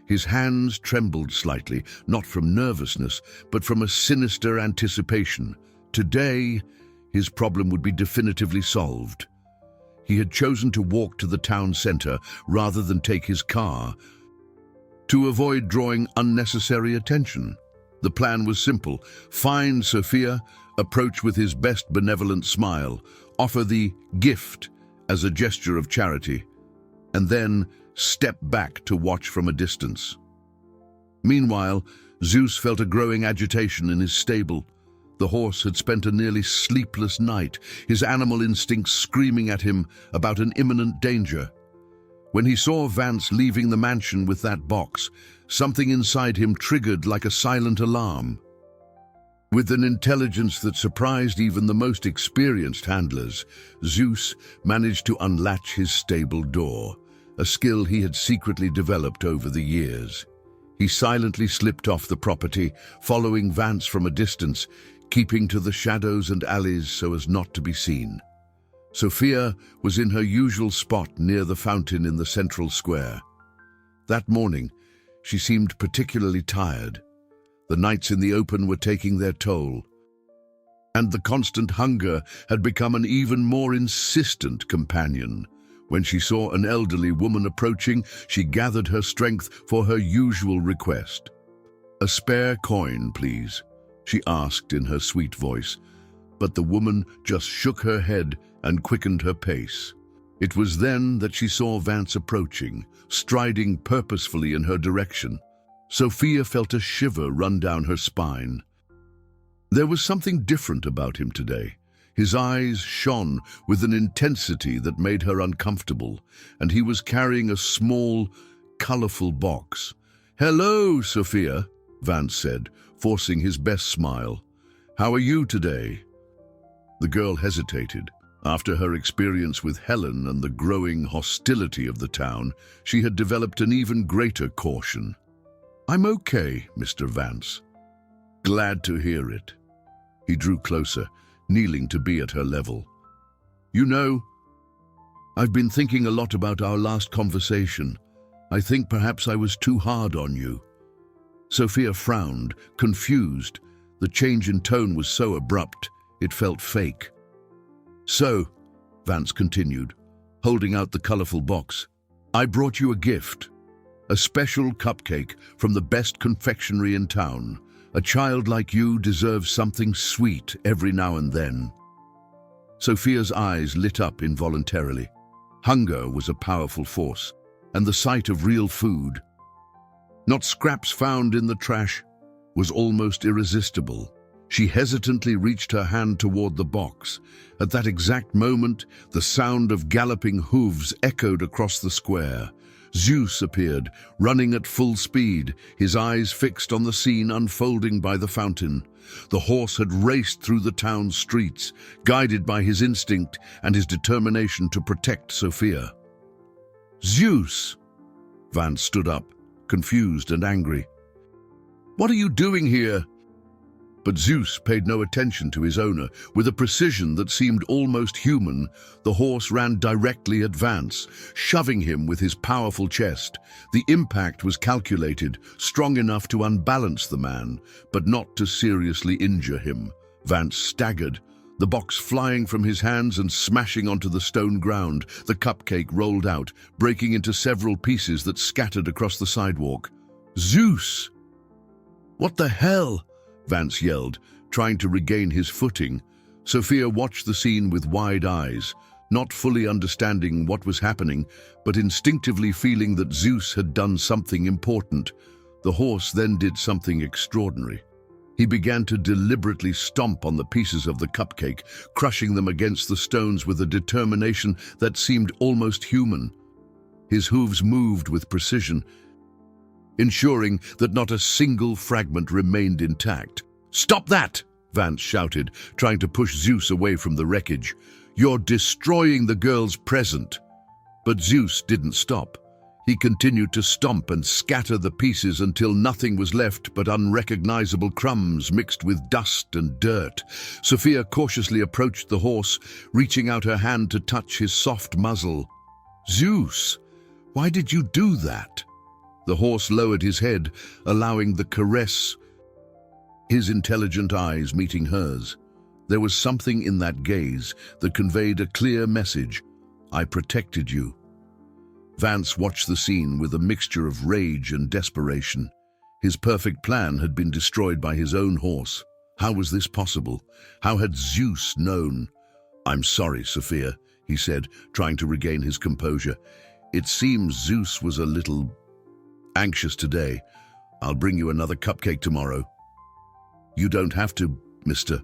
His hands trembled slightly, not from nervousness, but from a sinister anticipation. Today, his problem would be definitively solved. He had chosen to walk to the town center rather than take his car, to avoid drawing unnecessary attention. The plan was simple: find Sophia, approach with his best benevolent smile, offer the gift as a gesture of charity, and then step back to watch from a distance. Meanwhile, Zeus felt a growing agitation in his stable. The horse had spent a nearly sleepless night, his animal instincts screaming at him about an imminent danger. When he saw Vance leaving the mansion with that box, something inside him triggered like a silent alarm. With an intelligence that surprised even the most experienced handlers, Zeus managed to unlatch his stable door, a skill he had secretly developed over the years. He silently slipped off the property, following Vance from a distance, keeping to the shadows and alleys so as not to be seen. Sophia was in her usual spot near the fountain in the central square. That morning, she seemed particularly tired. The nights in the open were taking their toll, and the constant hunger had become an even more insistent companion. When she saw an elderly woman approaching, she gathered her strength for her usual request. "A spare coin, please," she asked in her sweet voice, but the woman just shook her head and quickened her pace. It was then that she saw Vance approaching, striding purposefully in her direction. Sophia felt a shiver run down her spine. There was something different about him today. His eyes shone with an intensity that made her uncomfortable, and he was carrying a small, colorful box. "Hello, Sophia," Vance said, forcing his best smile. "How are you today?" The girl hesitated. After her experience with Helen and the growing hostility of the town, she had developed an even greater caution. "I'm okay, Mr. Vance." "Glad to hear it." He drew closer, kneeling to be at her level. "You know, I've been thinking a lot about our last conversation. I think perhaps I was too hard on you." Sophia frowned, confused. The change in tone was so abrupt, it felt fake. "So," Vance continued, holding out the colorful box, "I brought you a gift. A special cupcake from the best confectionery in town. A child like you deserves something sweet every now and then." Sophia's eyes lit up involuntarily. Hunger was a powerful force, and the sight of real food, not scraps found in the trash, was almost irresistible. She hesitantly reached her hand toward the box. At that exact moment, the sound of galloping hooves echoed across the square. Zeus appeared, running at full speed, his eyes fixed on the scene unfolding by the fountain. The horse had raced through the town's streets, guided by his instinct and his determination to protect Sophia. "Zeus!" Vance stood up, confused and angry. "What are you doing here?" But Zeus paid no attention to his owner. With a precision that seemed almost human, the horse ran directly at Vance, shoving him with his powerful chest. The impact was calculated, strong enough to unbalance the man, but not to seriously injure him. Vance staggered, the box flying from his hands and smashing onto the stone ground. The cupcake rolled out, breaking into several pieces that scattered across the sidewalk. "Zeus! What the hell?" Vance yelled, trying to regain his footing. Sophia watched the scene with wide eyes, not fully understanding what was happening, but instinctively feeling that Zeus had done something important. The horse then did something extraordinary. He began to deliberately stomp on the pieces of the cupcake, crushing them against the stones with a determination that seemed almost human. His hooves moved with precision, ensuring that not a single fragment remained intact. "Stop that!" Vance shouted, trying to push Zeus away from the wreckage. "You're destroying the girl's present." But Zeus didn't stop. He continued to stomp and scatter the pieces until nothing was left but unrecognizable crumbs mixed with dust and dirt. Sophia cautiously approached the horse, reaching out her hand to touch his soft muzzle. "Zeus, why did you do that?" The horse lowered his head, allowing the caress, his intelligent eyes meeting hers. There was something in that gaze that conveyed a clear message: "I protected you." Vance watched the scene with a mixture of rage and desperation. His perfect plan had been destroyed by his own horse. How was this possible? How had Zeus known? "I'm sorry, Sophia," he said, trying to regain his composure. "It seems Zeus was a little anxious today. I'll bring you another cupcake tomorrow." "You don't have to, Mr.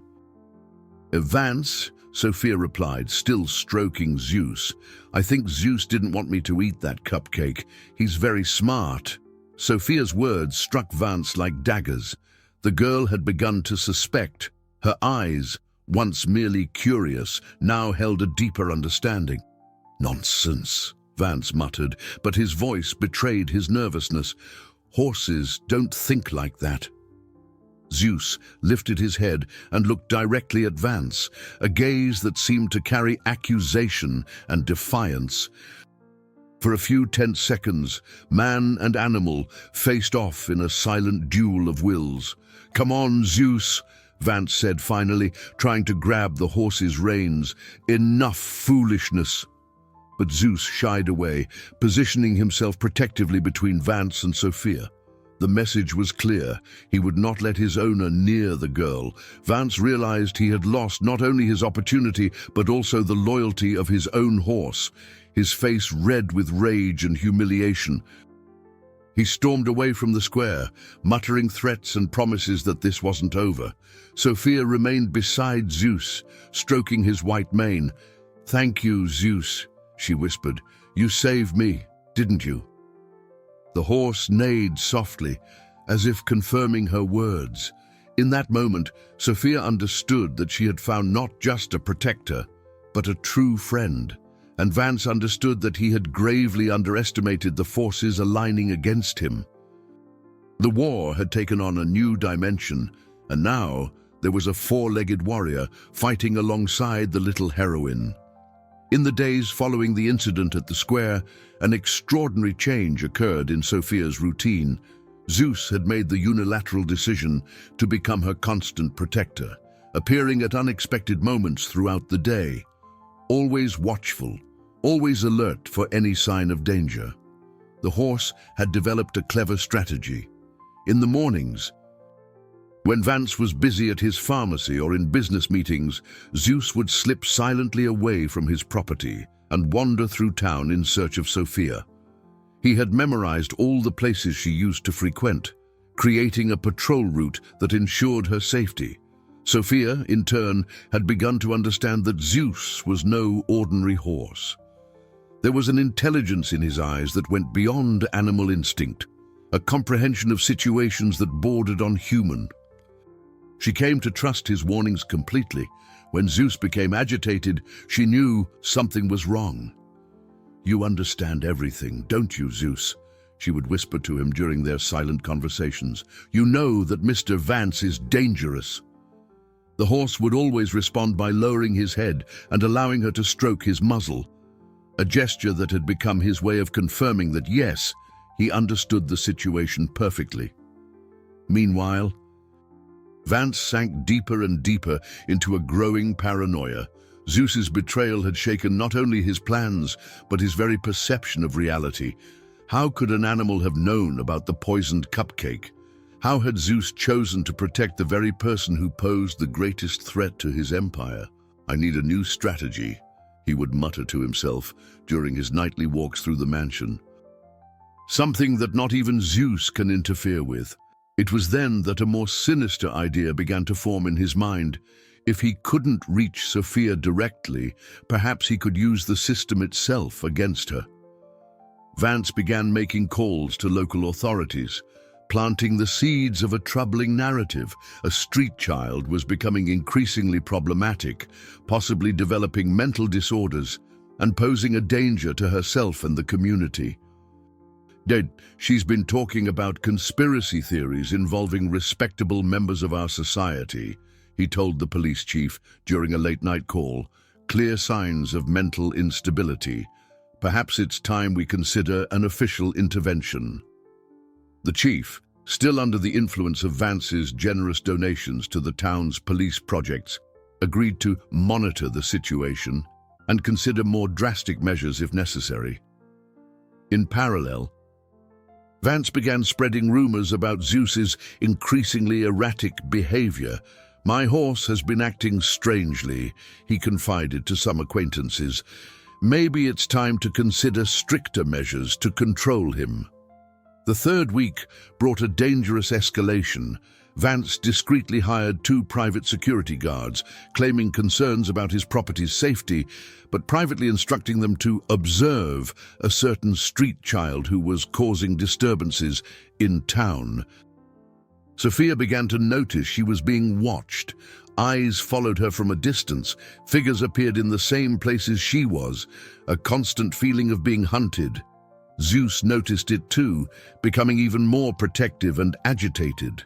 Vance," Sophia replied, still stroking Zeus. "I think Zeus didn't want me to eat that cupcake. He's very smart." Sophia's words struck Vance like daggers. The girl had begun to suspect. Her eyes, once merely curious, now held a deeper understanding. "Nonsense," Vance muttered, but his voice betrayed his nervousness. "Horses don't think like that." Zeus lifted his head and looked directly at Vance, a gaze that seemed to carry accusation and defiance. For a few tense seconds, man and animal faced off in a silent duel of wills. "Come on, Zeus," Vance said finally, trying to grab the horse's reins. "Enough foolishness." But Zeus shied away, positioning himself protectively between Vance and Sophia. The message was clear. He would not let his owner near the girl. Vance realized he had lost not only his opportunity, but also the loyalty of his own horse, his face red with rage and humiliation. He stormed away from the square, muttering threats and promises that this wasn't over. Sophia remained beside Zeus, stroking his white mane. "Thank you, Zeus," she whispered. "You saved me, didn't you?" The horse neighed softly, as if confirming her words. In that moment, Sophia understood that she had found not just a protector, but a true friend. And Vance understood that he had gravely underestimated the forces aligning against him. The war had taken on a new dimension, and now there was a four-legged warrior fighting alongside the little heroine. In the days following the incident at the square, an extraordinary change occurred in Sophia's routine. Zeus had made the unilateral decision to become her constant protector, appearing at unexpected moments throughout the day, always watchful, always alert for any sign of danger. The horse had developed a clever strategy. In the mornings, When Vance was busy at his pharmacy or in business meetings, Zeus would slip silently away from his property and wander through town in search of Sophia. He had memorized all the places she used to frequent, creating a patrol route that ensured her safety. Sophia, in turn, had begun to understand that Zeus was no ordinary horse. There was an intelligence in his eyes that went beyond animal instinct, a comprehension of situations that bordered on human. She came to trust his warnings completely. When Zeus became agitated, she knew something was wrong. "You understand everything, don't you, Zeus?" she would whisper to him during their silent conversations. "You know that Mr. Vance is dangerous." The horse would always respond by lowering his head and allowing her to stroke his muzzle, a gesture that had become his way of confirming that, yes, he understood the situation perfectly. Meanwhile, Vance sank deeper and deeper into a growing paranoia. Zeus's betrayal had shaken not only his plans, but his very perception of reality. How could an animal have known about the poisoned cupcake? How had Zeus chosen to protect the very person who posed the greatest threat to his empire? "I need a new strategy," he would mutter to himself during his nightly walks through the mansion. "Something that not even Zeus can interfere with." It was then that a more sinister idea began to form in his mind. If he couldn't reach Sophia directly, perhaps he could use the system itself against her. Vance began making calls to local authorities, planting the seeds of a troubling narrative. A street child was becoming increasingly problematic, possibly developing mental disorders and posing a danger to herself and the community. "She's been talking about conspiracy theories involving respectable members of our society," he told the police chief during a late-night call. "Clear signs of mental instability. Perhaps it's time we consider an official intervention." The chief, still under the influence of Vance's generous donations to the town's police projects, agreed to monitor the situation and consider more drastic measures if necessary. In parallel, Vance began spreading rumors about Zeus's increasingly erratic behavior. "My horse has been acting strangely," he confided to some acquaintances. "Maybe it's time to consider stricter measures to control him." The third week brought a dangerous escalation. Vance discreetly hired 2 private security guards, claiming concerns about his property's safety, but privately instructing them to observe a certain street child who was causing disturbances in town. Sophia began to notice she was being watched. Eyes followed her from a distance. Figures appeared in the same places she was, a constant feeling of being hunted. Zeus noticed it too, becoming even more protective and agitated.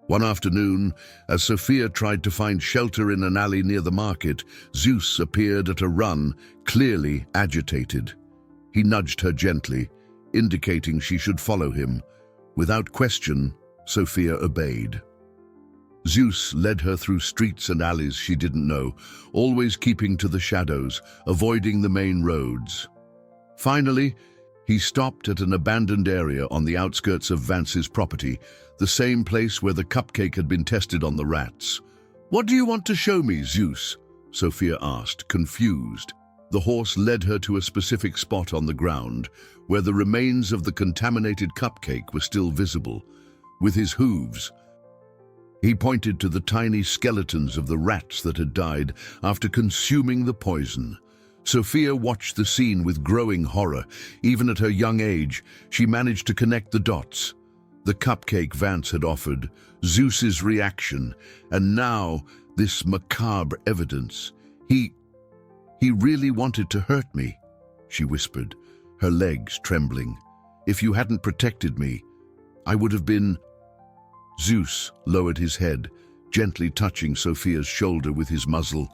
One afternoon, as Sophia tried to find shelter in an alley near the market, Zeus appeared at a run, clearly agitated. He nudged her gently, indicating she should follow him. Without question, Sophia obeyed. Zeus led her through streets and alleys she didn't know, always keeping to the shadows, avoiding the main roads. Finally, he stopped at an abandoned area on the outskirts of Vance's property, the same place where the cupcake had been tested on the rats. "What do you want to show me, Zeus?" Sophia asked, confused. The horse led her to a specific spot on the ground, where the remains of the contaminated cupcake were still visible. With his hooves, he pointed to the tiny skeletons of the rats that had died after consuming the poison. Sophia watched the scene with growing horror. Even at her young age, she managed to connect the dots. The cupcake Vance had offered, Zeus's reaction, and now this macabre evidence. He really wanted to hurt me," she whispered, her legs trembling. "If you hadn't protected me, I would have been—" Zeus lowered his head, gently touching Sophia's shoulder with his muzzle,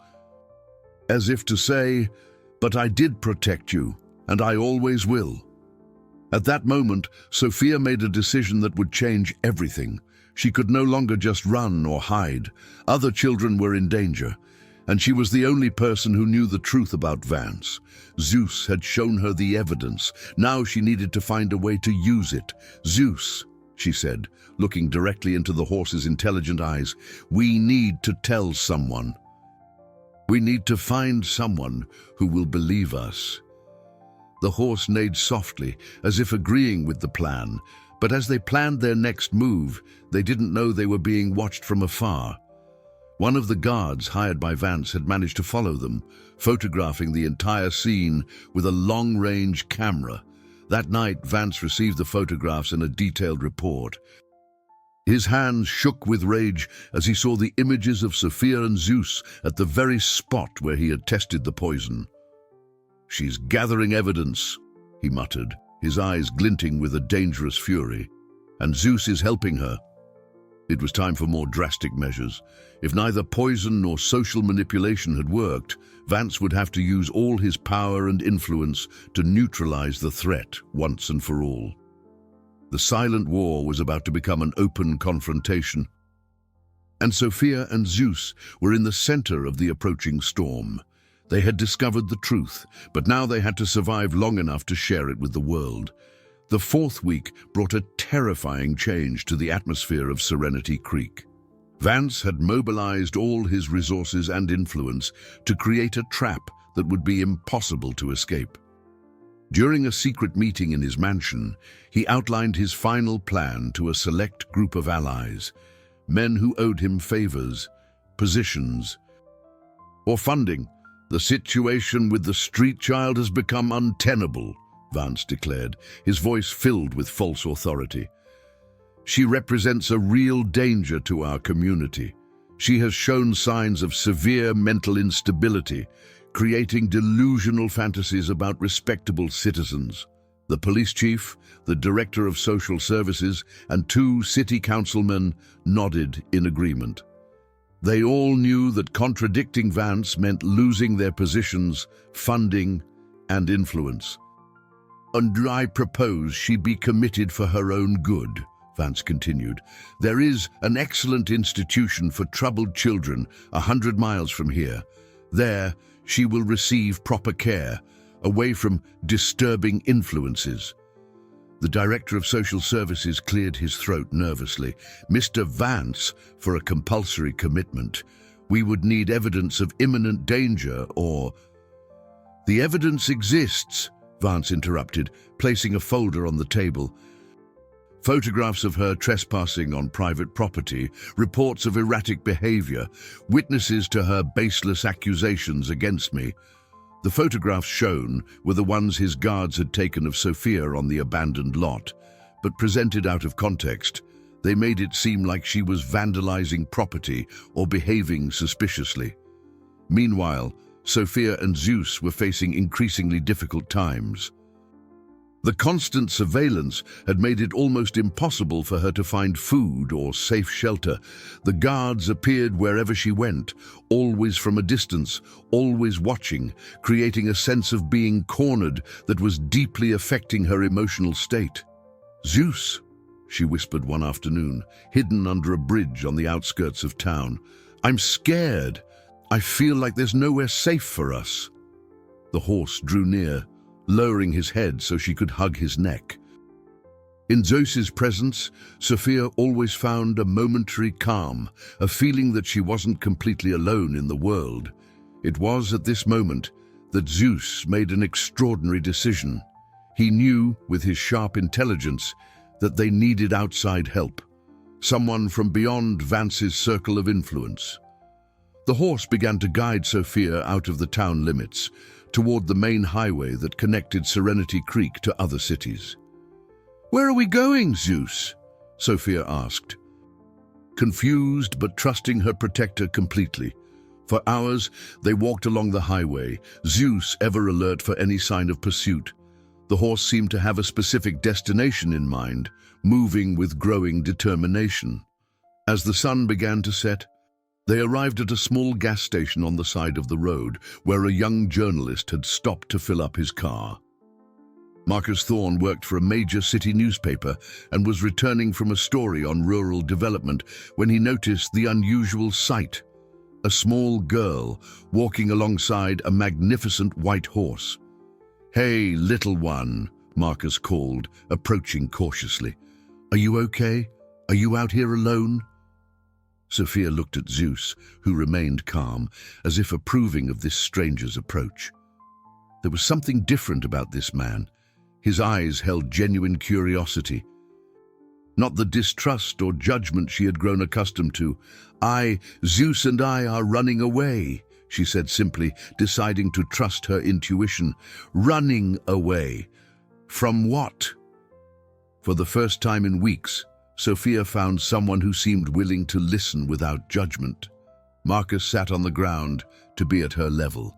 as if to say, "But I did protect you, and I always will." At that moment, Sophia made a decision that would change everything. She could no longer just run or hide. Other children were in danger, and she was the only person who knew the truth about Vance. Zeus had shown her the evidence. Now she needed to find a way to use it. "Zeus," she said, looking directly into the horse's intelligent eyes. "We need to tell someone. We need to find someone who will believe us." The horse neighed softly, as if agreeing with the plan, but as they planned their next move, they didn't know they were being watched from afar. One of the guards hired by Vance had managed to follow them, photographing the entire scene with a long-range camera. That night, Vance received the photographs and a detailed report. His hands shook with rage as he saw the images of Sophia and Zeus at the very spot where he had tested the poison. "She's gathering evidence," he muttered, his eyes glinting with a dangerous fury. "And Zeus is helping her." It was time for more drastic measures. If neither poison nor social manipulation had worked, Vance would have to use all his power and influence to neutralize the threat once and for all. The silent war was about to become an open confrontation, and Sophia and Zeus were in the center of the approaching storm. They had discovered the truth, but now they had to survive long enough to share it with the world. The fourth week brought a terrifying change to the atmosphere of Serenity Creek. Vance had mobilized all his resources and influence to create a trap that would be impossible to escape. During a secret meeting in his mansion, he outlined his final plan to a select group of allies, men who owed him favors, positions, or funding. "The situation with the street child has become untenable," Vance declared, his voice filled with false authority. "She represents a real danger to our community. She has shown signs of severe mental instability, creating delusional fantasies about respectable citizens." The police chief, the director of social services, and 2 city councilmen nodded in agreement. They all knew that contradicting Vance meant losing their positions, funding, and influence. "And I propose she be committed for her own good," Vance continued. "There is an excellent institution for troubled children 100 miles from here. There, she will receive proper care, away from disturbing influences." The director of social services cleared his throat nervously. "Mr. Vance, for a compulsory commitment, we would need evidence of imminent danger or—" "The evidence exists," Vance interrupted, placing a folder on the table. "Photographs of her trespassing on private property, reports of erratic behavior, witnesses to her baseless accusations against me." The photographs shown were the ones his guards had taken of Sophia on the abandoned lot, but presented out of context, they made it seem like she was vandalizing property or behaving suspiciously. Meanwhile, Sophia and Zeus were facing increasingly difficult times. The constant surveillance had made it almost impossible for her to find food or safe shelter. The guards appeared wherever she went, always from a distance, always watching, creating a sense of being cornered that was deeply affecting her emotional state. "Zeus," she whispered one afternoon, hidden under a bridge on the outskirts of town. "I'm scared. I feel like there's nowhere safe for us." The horse drew near, lowering his head so she could hug his neck. In Zeus's presence, Sophia always found a momentary calm, a feeling that she wasn't completely alone in the world. It was at this moment that Zeus made an extraordinary decision. He knew, with his sharp intelligence, that they needed outside help, someone from beyond Vance's circle of influence. The horse began to guide Sophia out of the town limits, toward the main highway that connected Serenity Creek to other cities. "Where are we going, Zeus?" Sophia asked, confused but trusting her protector completely. For hours, they walked along the highway, Zeus ever alert for any sign of pursuit. The horse seemed to have a specific destination in mind, moving with growing determination. As the sun began to set, they arrived at a small gas station on the side of the road, where a young journalist had stopped to fill up his car. Marcus Thorne worked for a major city newspaper and was returning from a story on rural development when he noticed the unusual sight: a small girl walking alongside a magnificent white horse. "Hey, little one," Marcus called, approaching cautiously. Are you okay? Are you out here alone? Sophia looked at Zeus, who remained calm, as if approving of this stranger's approach. There was something different about this man. His eyes held genuine curiosity, not the distrust or judgment she had grown accustomed to. Zeus and I are running away, she said simply, deciding to trust her intuition. Running away. From what? For the first time in weeks, Sophia found someone who seemed willing to listen without judgment. Marcus sat on the ground to be at her level,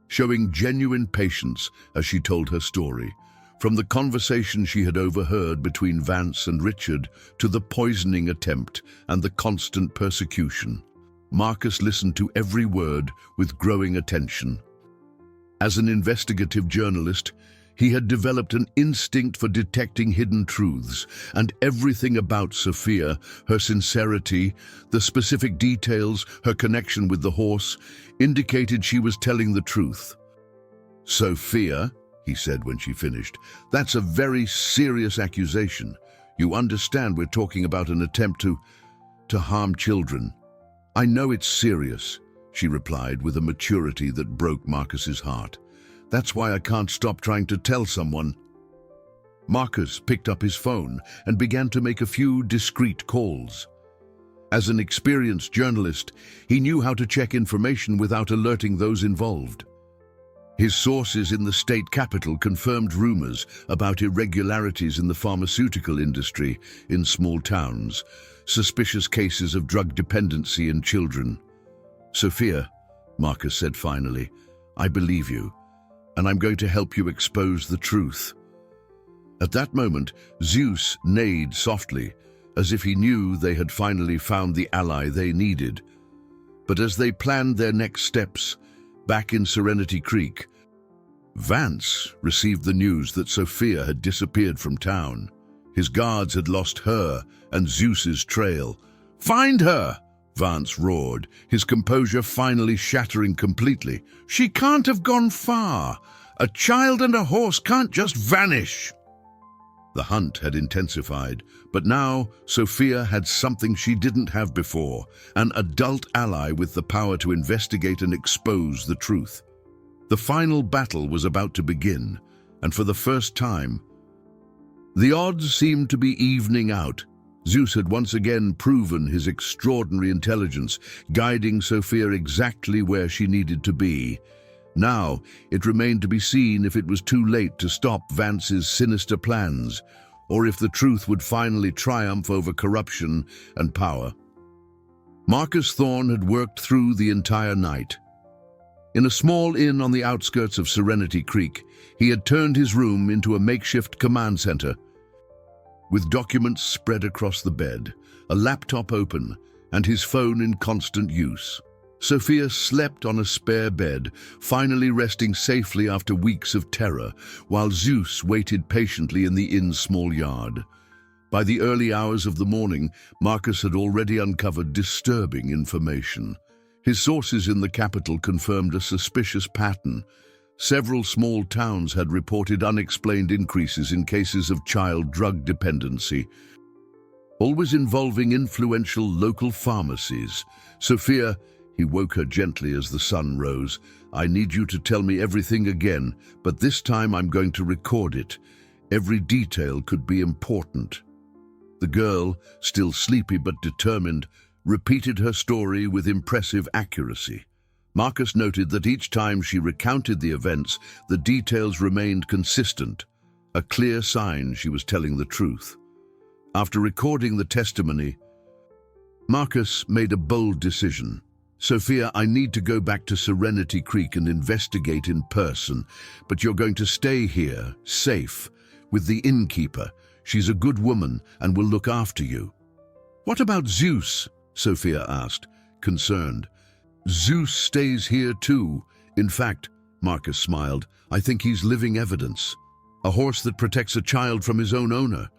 showing genuine patience as she told her story. From the conversation she had overheard between Vance and Richard to the poisoning attempt and the constant persecution, Marcus listened to every word with growing attention. As an investigative journalist, he had developed an instinct for detecting hidden truths, and everything about Sophia, her sincerity, the specific details, her connection with the horse, indicated she was telling the truth. "Sophia," he said when she finished, "that's a very serious accusation. You understand we're talking about an attempt to harm children." "I know it's serious," she replied with a maturity that broke Marcus's heart. "That's why I can't stop trying to tell someone." Marcus picked up his phone and began to make a few discreet calls. As an experienced journalist, he knew how to check information without alerting those involved. His sources in the state capital confirmed rumors about irregularities in the pharmaceutical industry in small towns, suspicious cases of drug dependency in children. "Sophia," Marcus said finally, "I believe you, and I'm going to help you expose the truth." At that moment, Zeus neighed softly, as if he knew they had finally found the ally they needed. But as they planned their next steps, back in Serenity Creek, Vance received the news that Sophia had disappeared from town. His guards had lost her and Zeus's trail. "Find her!" Vance roared, his composure finally shattering completely. "She can't have gone far. A child and a horse can't just vanish." The hunt had intensified, but now Sophia had something she didn't have before, an adult ally with the power to investigate and expose the truth. The final battle was about to begin, and for the first time, the odds seemed to be evening out. Zeus had once again proven his extraordinary intelligence, guiding Sophia exactly where she needed to be. Now, it remained to be seen if it was too late to stop Vance's sinister plans, or if the truth would finally triumph over corruption and power. Marcus Thorne had worked through the entire night. In a small inn on the outskirts of Serenity Creek, he had turned his room into a makeshift command center. With documents spread across the bed, a laptop open, and his phone in constant use, Sophia slept on a spare bed, finally resting safely after weeks of terror, while Zeus waited patiently in the inn's small yard. By the early hours of the morning, Marcus had already uncovered disturbing information. His sources in the capital confirmed a suspicious pattern. Several small towns had reported unexplained increases in cases of child drug dependency, always involving influential local pharmacies. "Sophia," he woke her gently as the sun rose, "I need you to tell me everything again, but this time I'm going to record it. Every detail could be important." The girl, still sleepy but determined, repeated her story with impressive accuracy. Marcus noted that each time she recounted the events, the details remained consistent, a clear sign she was telling the truth. After recording the testimony, Marcus made a bold decision. "Sophia, I need to go back to Serenity Creek and investigate in person, but you're going to stay here, safe, with the innkeeper. She's a good woman and will look after you." "What about Zeus?" Sophia asked, concerned. "Zeus stays here too. In fact," Marcus smiled, "I think he's living evidence. A horse that protects a child from his own owner."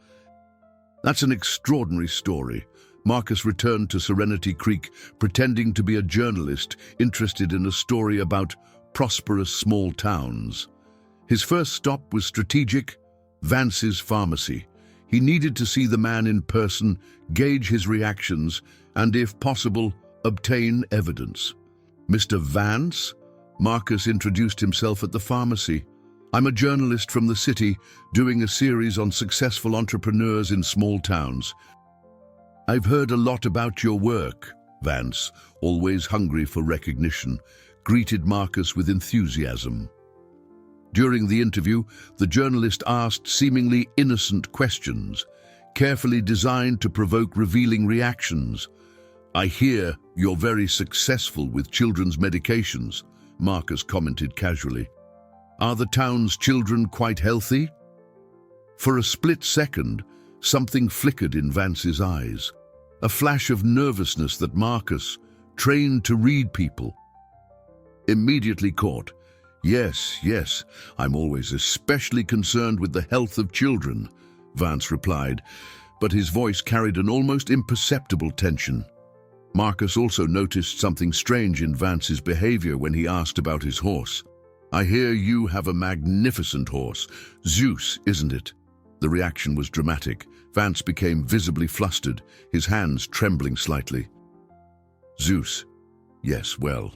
"That's an extraordinary story." Marcus returned to Serenity Creek, pretending to be a journalist interested in a story about prosperous small towns. His first stop was strategic, Vance's pharmacy. He needed to see the man in person, gauge his reactions, and if possible, obtain evidence. "Mr. Vance?" Marcus introduced himself at the pharmacy. "I'm a journalist from the city, doing a series on successful entrepreneurs in small towns. I've heard a lot about your work." Vance, always hungry for recognition, greeted Marcus with enthusiasm. During the interview, the journalist asked seemingly innocent questions, carefully designed to provoke revealing reactions. "I hear you're very successful with children's medications," Marcus commented casually. "Are the town's children quite healthy?" For a split second, something flickered in Vance's eyes, a flash of nervousness that Marcus, trained to read people, immediately caught. Yes, I'm always especially concerned with the health of children," Vance replied, but his voice carried an almost imperceptible tension. Marcus also noticed something strange in Vance's behavior when he asked about his horse. "I hear you have a magnificent horse. Zeus, isn't it?" The reaction was dramatic. Vance became visibly flustered, his hands trembling slightly. "Zeus? Yes, well,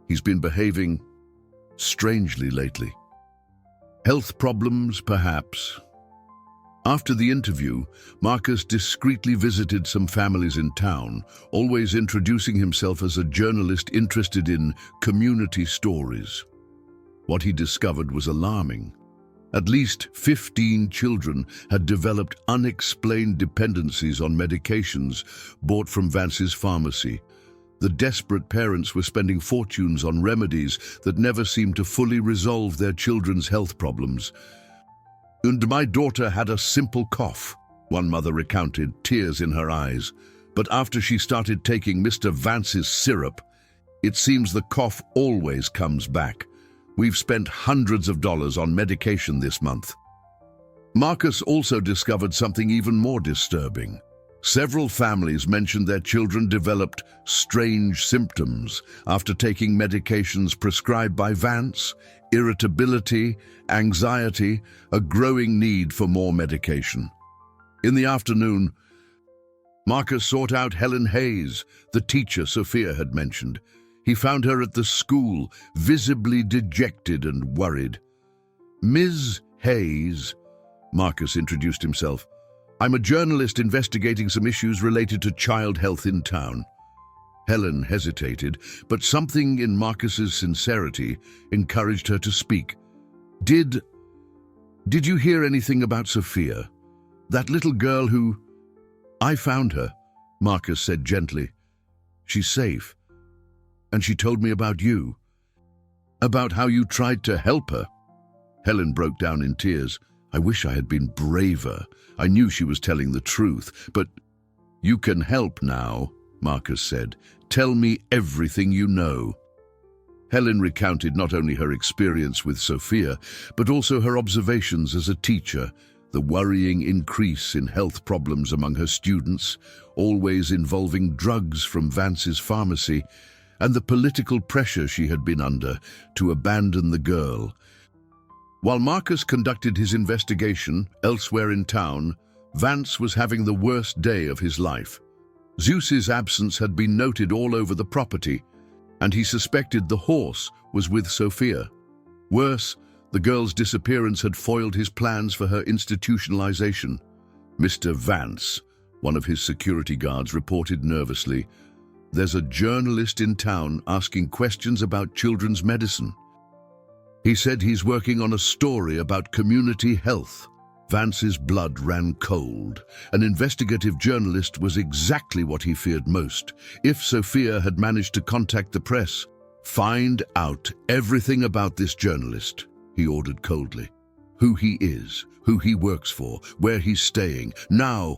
he's been behaving strangely lately. Health problems, perhaps." After the interview, Marcus discreetly visited some families in town, always introducing himself as a journalist interested in community stories. What he discovered was alarming. At least 15 children had developed unexplained dependencies on medications bought from Vance's pharmacy. The desperate parents were spending fortunes on remedies that never seemed to fully resolve their children's health problems. "And my daughter had a simple cough," one mother recounted, tears in her eyes. "But after she started taking Mr. Vance's syrup, it seems the cough always comes back. We've spent hundreds of dollars on medication this month." Marcus also discovered something even more disturbing. Several families mentioned their children developed strange symptoms after taking medications prescribed by Vance: irritability, anxiety, a growing need for more medication. In the afternoon, Marcus sought out Helen Hayes, the teacher Sophia had mentioned. He found her at the school, visibly dejected and worried. "Ms. Hayes," Marcus introduced himself. "I'm a journalist investigating some issues related to child health in town." Helen hesitated, but something in Marcus's sincerity encouraged her to speak. Did you hear anything about Sophia? That little girl who—" "I found her," Marcus said gently. "She's safe. And she told me about you. About how you tried to help her." Helen broke down in tears. "I wish I had been braver. I knew she was telling the truth, but—" "You can help now," Marcus said. "Tell me everything you know." Helen recounted not only her experience with Sophia, but also her observations as a teacher, the worrying increase in health problems among her students, always involving drugs from Vance's pharmacy, and the political pressure she had been under to abandon the girl. While Marcus conducted his investigation elsewhere in town, Vance was having the worst day of his life. Zeus's absence had been noted all over the property, and he suspected the horse was with Sophia. Worse, the girl's disappearance had foiled his plans for her institutionalization. "Mr. Vance," one of his security guards reported nervously, "there's a journalist in town asking questions about children's medicine. He said he's working on a story about community health." Vance's blood ran cold. An investigative journalist was exactly what he feared most. If Sophia had managed to contact the press, "Find out everything about this journalist," he ordered coldly. "Who he is, who he works for, where he's staying, now."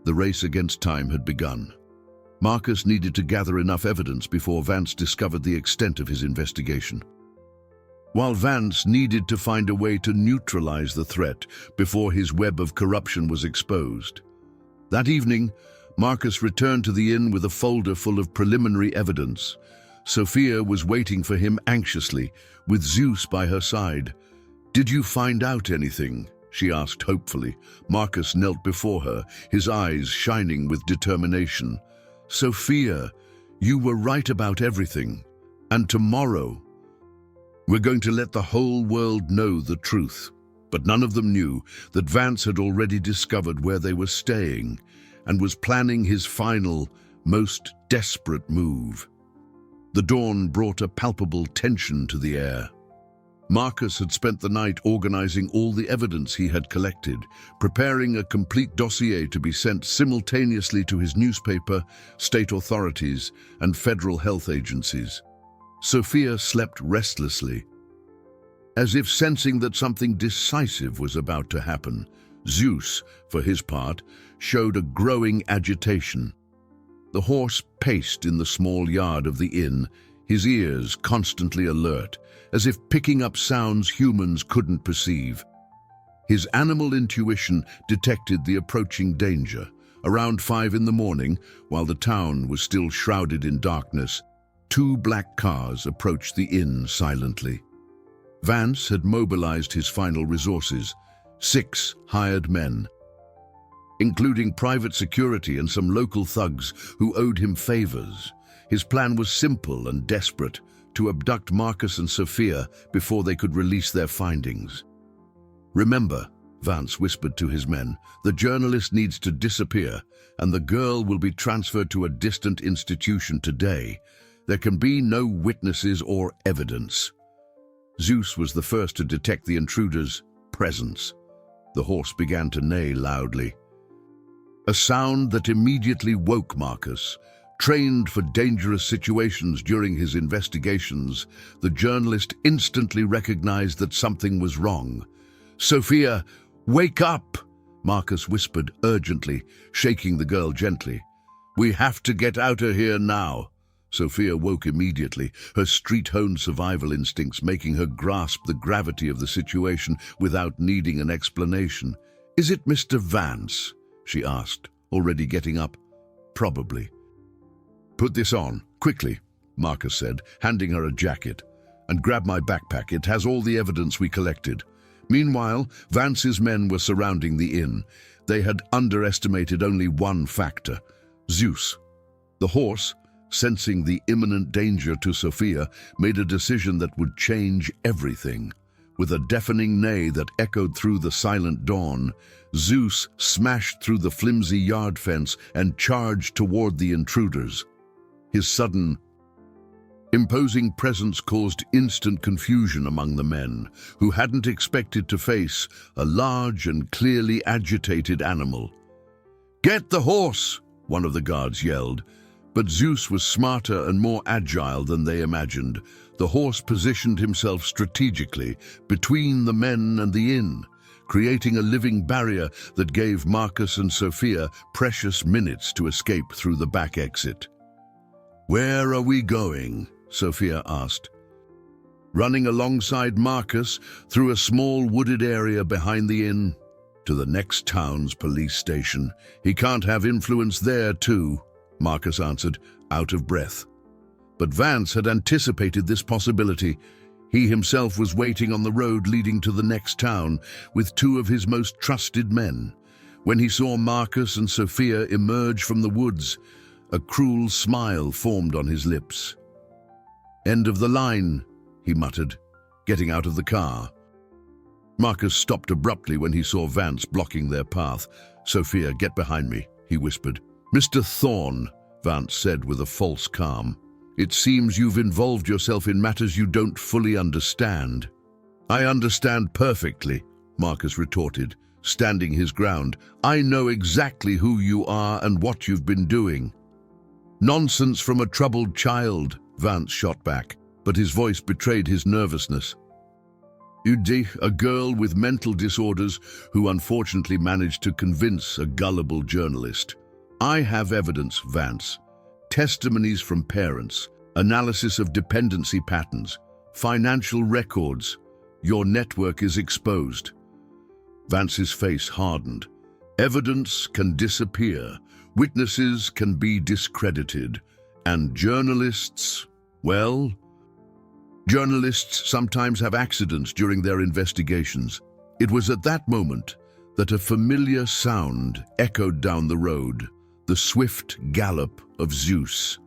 The race against time had begun. Marcus needed to gather enough evidence before Vance discovered the extent of his investigation. While Vance needed to find a way to neutralize the threat before his web of corruption was exposed. That evening, Marcus returned to the inn with a folder full of preliminary evidence. Sophia was waiting for him anxiously, with Zeus by her side. "Did you find out anything?" she asked hopefully. Marcus knelt before her, his eyes shining with determination. "Sophia, you were right about everything. And tomorrow, we're going to let the whole world know the truth." But none of them knew that Vance had already discovered where they were staying and was planning his final, most desperate move. The dawn brought a palpable tension to the air. Marcus had spent the night organizing all the evidence he had collected, preparing a complete dossier to be sent simultaneously to his newspaper, state authorities, and federal health agencies. Sophia slept restlessly, as if sensing that something decisive was about to happen. Zeus, for his part, showed a growing agitation. The horse paced in the small yard of the inn, his ears constantly alert, as if picking up sounds humans couldn't perceive. His animal intuition detected the approaching danger. Around 5 in the morning, while the town was still shrouded in darkness, 2 black cars approached the inn silently. Vance had mobilized his final resources, 6 hired men, including private security and some local thugs who owed him favors. His plan was simple and desperate: to abduct Marcus and Sophia before they could release their findings. "Remember," Vance whispered to his men, "the journalist needs to disappear, and the girl will be transferred to a distant institution today. There can be no witnesses or evidence." Zeus was the first to detect the intruder's presence. The horse began to neigh loudly, a sound that immediately woke Marcus. Trained for dangerous situations during his investigations, the journalist instantly recognized that something was wrong. "Sophia, wake up!" Marcus whispered urgently, shaking the girl gently. "We have to get out of here now." Sophia woke immediately, her street-honed survival instincts making her grasp the gravity of the situation without needing an explanation. "Is it Mr. Vance?" she asked, already getting up. "Probably." "Put this on, quickly," Marcus said, handing her a jacket. "And grab my backpack, it has all the evidence we collected." Meanwhile, Vance's men were surrounding the inn. They had underestimated only one factor: Zeus. The horse, sensing the imminent danger to Sophia, made a decision that would change everything. With a deafening neigh that echoed through the silent dawn, Zeus smashed through the flimsy yard fence and charged toward the intruders. His sudden, imposing presence caused instant confusion among the men, who hadn't expected to face a large and clearly agitated animal. "Get the horse!" one of the guards yelled. But Zeus was smarter and more agile than they imagined. The horse positioned himself strategically between the men and the inn, creating a living barrier that gave Marcus and Sophia precious minutes to escape through the back exit. "Where are we going?" Sophia asked. "Running alongside Marcus through a small wooded area behind the inn to the next town's police station. He can't have influence there too," Marcus answered, out of breath. But Vance had anticipated this possibility. He himself was waiting on the road leading to the next town with 2 of his most trusted men. When he saw Marcus and Sophia emerge from the woods, a cruel smile formed on his lips. "End of the line," he muttered, getting out of the car. Marcus stopped abruptly when he saw Vance blocking their path. "Sophia, get behind me," he whispered. "Mr. Thorne," Vance said with a false calm, "it seems you've involved yourself in matters you don't fully understand." "I understand perfectly," Marcus retorted, standing his ground. "I know exactly who you are and what you've been doing." "Nonsense from a troubled child," Vance shot back, but his voice betrayed his nervousness. "Udi, a girl with mental disorders who unfortunately managed to convince a gullible journalist. I have evidence, Vance. Testimonies from parents, analysis of dependency patterns, financial records. Your network is exposed." Vance's face hardened. "Evidence can disappear, witnesses can be discredited, and journalists, well, journalists sometimes have accidents during their investigations. It was at that moment that a familiar sound echoed down the road, the swift gallop of Zeus.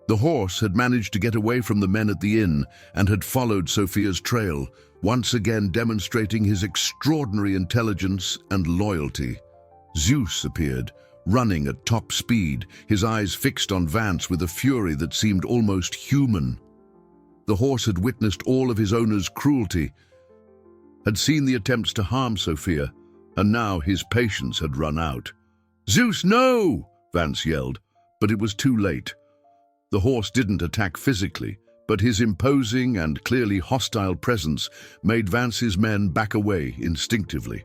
The horse had managed to get away from the men at the inn and had followed Sophia's trail, once again demonstrating his extraordinary intelligence and loyalty. Zeus appeared, running at top speed, his eyes fixed on Vance with a fury that seemed almost human. The horse had witnessed all of his owner's cruelty, had seen the attempts to harm Sophia, and now his patience had run out. "Zeus, no!" Vance yelled, but it was too late. The horse didn't attack physically, but his imposing and clearly hostile presence made Vance's men back away instinctively.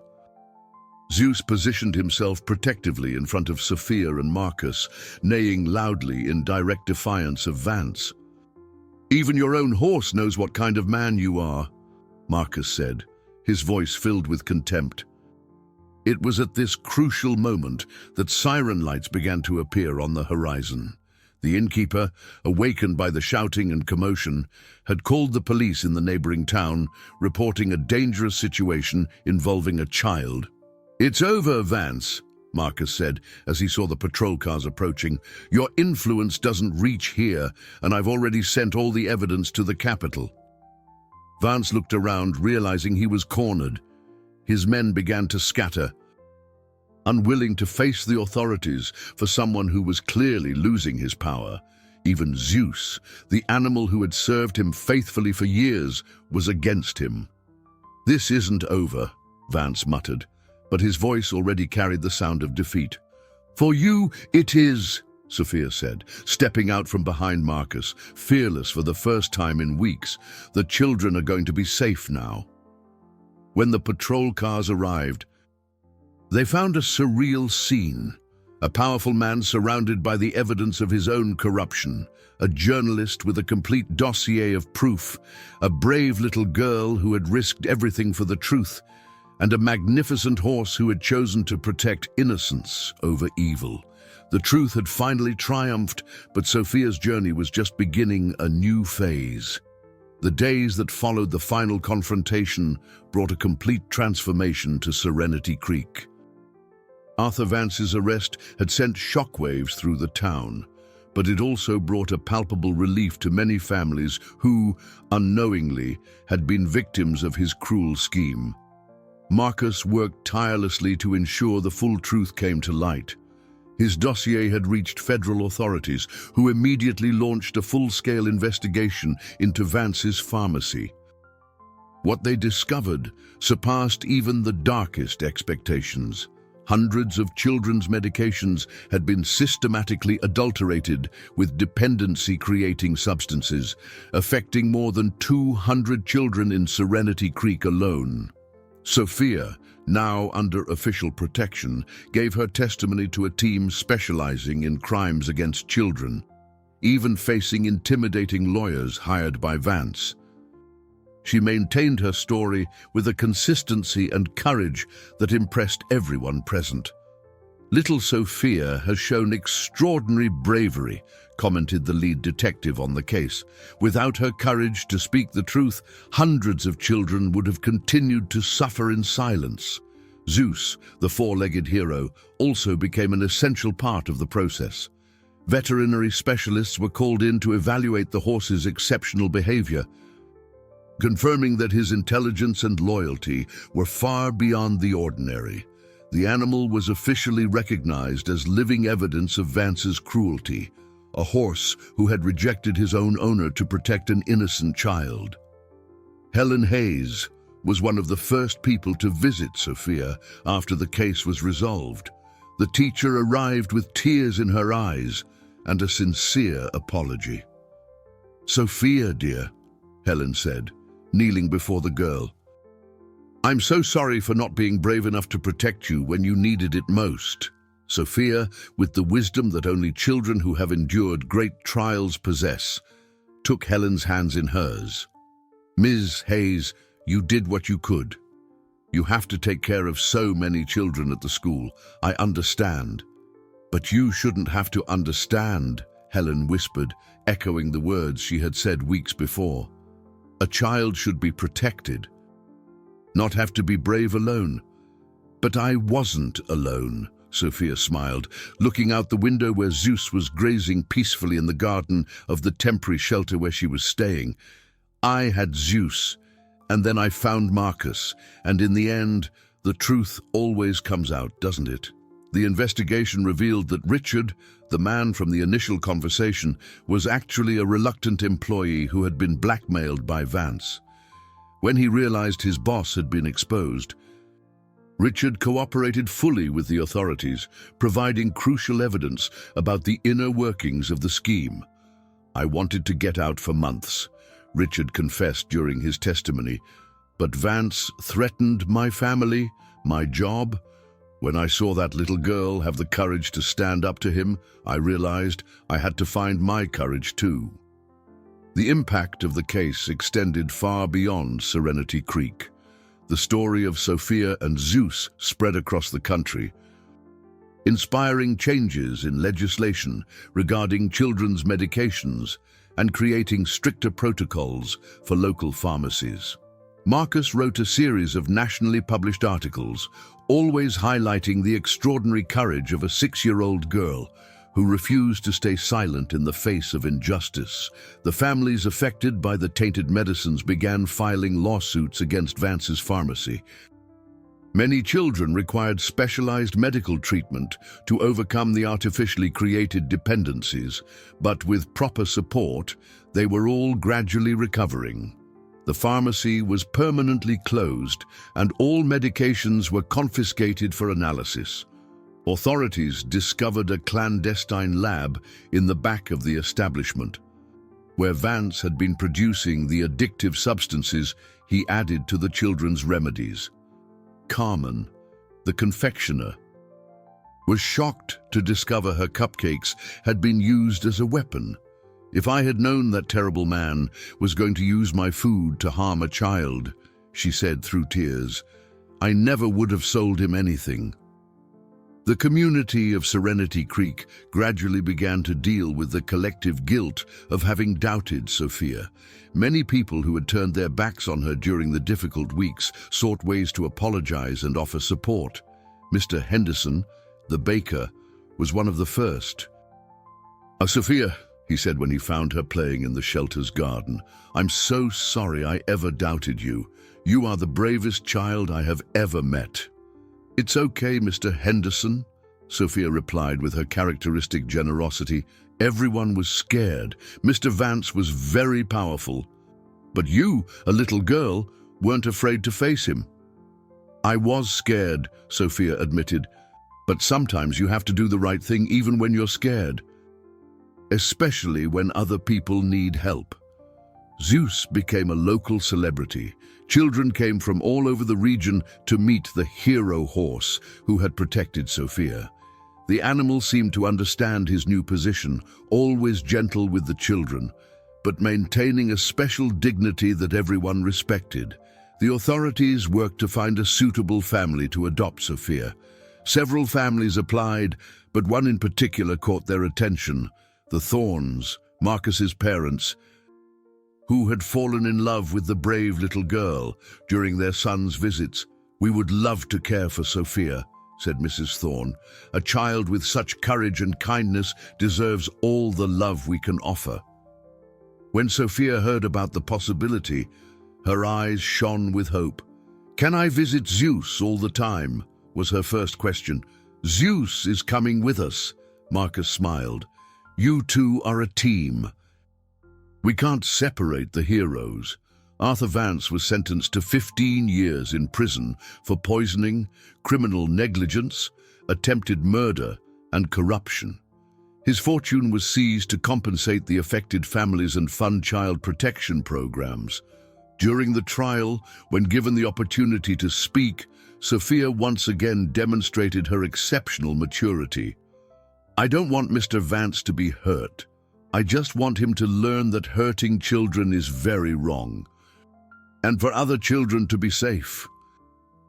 Zeus positioned himself protectively in front of Sophia and Marcus, neighing loudly in direct defiance of Vance. "Even your own horse knows what kind of man you are," Marcus said, his voice filled with contempt. It was at this crucial moment that siren lights began to appear on the horizon. The innkeeper, awakened by the shouting and commotion, had called the police in the neighboring town, reporting a dangerous situation involving a child. "It's over, Vance," Marcus said as he saw the patrol cars approaching. "Your influence doesn't reach here, and I've already sent all the evidence to the capital." Vance looked around, realizing he was cornered. His men began to scatter, unwilling to face the authorities for someone who was clearly losing his power. Even Zeus, the animal who had served him faithfully for years, was against him. "This isn't over," Vance muttered, but his voice already carried the sound of defeat. "For you, it is," Sophia said, stepping out from behind Marcus, fearless for the first time in weeks. "The children are going to be safe now." When the patrol cars arrived, they found a surreal scene. A powerful man surrounded by the evidence of his own corruption, a journalist with a complete dossier of proof, a brave little girl who had risked everything for the truth, and a magnificent horse who had chosen to protect innocence over evil. The truth had finally triumphed, but Sophia's journey was just beginning a new phase. The days that followed the final confrontation brought a complete transformation to Serenity Creek. Arthur Vance's arrest had sent shockwaves through the town, but it also brought a palpable relief to many families who, unknowingly, had been victims of his cruel scheme. Marcus worked tirelessly to ensure the full truth came to light. His dossier had reached federal authorities, who immediately launched a full-scale investigation into Vance's pharmacy. What they discovered surpassed even the darkest expectations. Hundreds of children's medications had been systematically adulterated with dependency-creating substances, affecting more than 200 children in Serenity Creek alone. Sophia, now under official protection, gave her testimony to a team specializing in crimes against children, even facing intimidating lawyers hired by Vance. She maintained her story with a consistency and courage that impressed everyone present. "Little Sophia has shown extraordinary bravery," commented the lead detective on the case. "Without her courage to speak the truth, hundreds of children would have continued to suffer in silence." Zeus, the four-legged hero, also became an essential part of the process. Veterinary specialists were called in to evaluate the horse's exceptional behavior, confirming that his intelligence and loyalty were far beyond the ordinary. The animal was officially recognized as living evidence of Vance's cruelty, a horse who had rejected his own owner to protect an innocent child. Helen Hayes was one of the first people to visit Sophia after the case was resolved. The teacher arrived with tears in her eyes and a sincere apology. "Sophia, dear," Helen said, kneeling before the girl, "I'm so sorry for not being brave enough to protect you when you needed it most." Sophia, with the wisdom that only children who have endured great trials possess, took Helen's hands in hers. "Ms. Hayes, you did what you could. You have to take care of so many children at the school. I understand. But you shouldn't have to understand," Helen whispered, echoing the words she had said weeks before. "A child should be protected." not have to be brave alone. But I wasn't alone, Sophia smiled, looking out the window where Zeus was grazing peacefully in the garden of the temporary shelter where she was staying. I had Zeus, and then I found Marcus, and in the end, the truth always comes out, doesn't it? The investigation revealed that Richard, the man from the initial conversation, was actually a reluctant employee who had been blackmailed by Vance. When he realized his boss had been exposed, Richard cooperated fully with the authorities, providing crucial evidence about the inner workings of the scheme. I wanted to get out for months, Richard confessed during his testimony, but Vance threatened my family, my job. When I saw that little girl have the courage to stand up to him, I realized I had to find my courage too. The impact of the case extended far beyond Serenity Creek. The story of Sophia and Zeus spread across the country, inspiring changes in legislation regarding children's medications and creating stricter protocols for local pharmacies. Marcus wrote a series of nationally published articles, always highlighting the extraordinary courage of a 6-year-old girl who refused to stay silent in the face of injustice. The families affected by the tainted medicines began filing lawsuits against Vance's pharmacy. Many children required specialized medical treatment to overcome the artificially created dependencies, but with proper support, they were all gradually recovering. The pharmacy was permanently closed, and all medications were confiscated for analysis. Authorities discovered a clandestine lab in the back of the establishment, where Vance had been producing the addictive substances he added to the children's remedies. Carmen, the confectioner, was shocked to discover her cupcakes had been used as a weapon. If I had known that terrible man was going to use my food to harm a child, she said through tears, I never would have sold him anything. The community of Serenity Creek gradually began to deal with the collective guilt of having doubted Sophia. Many people who had turned their backs on her during the difficult weeks sought ways to apologize and offer support. Mr. Henderson, the baker, was one of the first. Sophia, he said when he found her playing in the shelter's garden, I'm so sorry I ever doubted you. You are the bravest child I have ever met. It's okay, Mr. Henderson, Sophia replied with her characteristic generosity. Everyone was scared. Mr. Vance was very powerful. But you, a little girl, weren't afraid to face him. I was scared, Sophia admitted, but sometimes you have to do the right thing even when you're scared, especially when other people need help. Zeus became a local celebrity. Children came from all over the region to meet the hero horse who had protected Sophia. The animal seemed to understand his new position, always gentle with the children, but maintaining a special dignity that everyone respected. The authorities worked to find a suitable family to adopt Sophia. Several families applied, but one in particular caught their attention: the Thorns, Marcus's parents, who had fallen in love with the brave little girl during their son's visits. We would love to care for Sophia, said Mrs. Thorne. A child with such courage and kindness deserves all the love we can offer. When Sophia heard about the possibility, her eyes shone with hope. Can I visit Zeus all the time? Was her first question. Zeus is coming with us, Marcus smiled. You two are a team. We can't separate the heroes. Arthur Vance was sentenced to 15 years in prison for poisoning, criminal negligence, attempted murder, and corruption. His fortune was seized to compensate the affected families and fund child protection programs. During the trial, when given the opportunity to speak, Sophia once again demonstrated her exceptional maturity. I don't want Mr. Vance to be hurt. I just want him to learn that hurting children is very wrong, and for other children to be safe.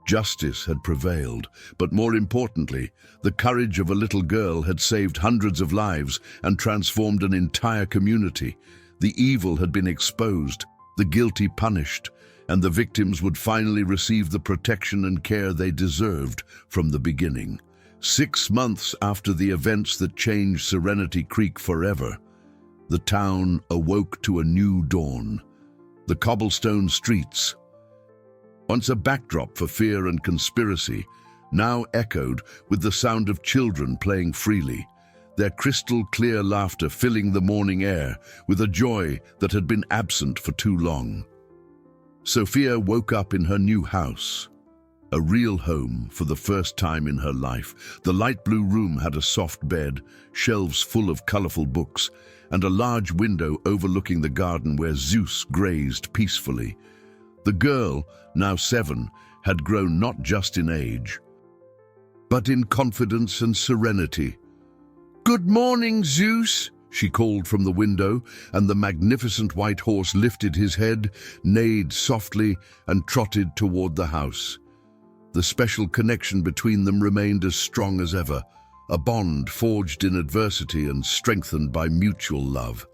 Justice had prevailed, but more importantly, the courage of a little girl had saved hundreds of lives and transformed an entire community. The evil had been exposed, the guilty punished, and the victims would finally receive the protection and care they deserved from the beginning. 6 months after the events that changed Serenity Creek forever, the town awoke to a new dawn. The cobblestone streets, once a backdrop for fear and conspiracy, now echoed with the sound of children playing freely, their crystal-clear laughter filling the morning air with a joy that had been absent for too long. Sophia woke up in her new house, a real home for the first time in her life. The light blue room had a soft bed, shelves full of colorful books, and a large window overlooking the garden where Zeus grazed peacefully. The girl, now 7, had grown not just in age, but in confidence and serenity. "Good morning, Zeus," she called from the window, and the magnificent white horse lifted his head, neighed softly, and trotted toward the house. The special connection between them remained as strong as ever, a bond forged in adversity and strengthened by mutual love.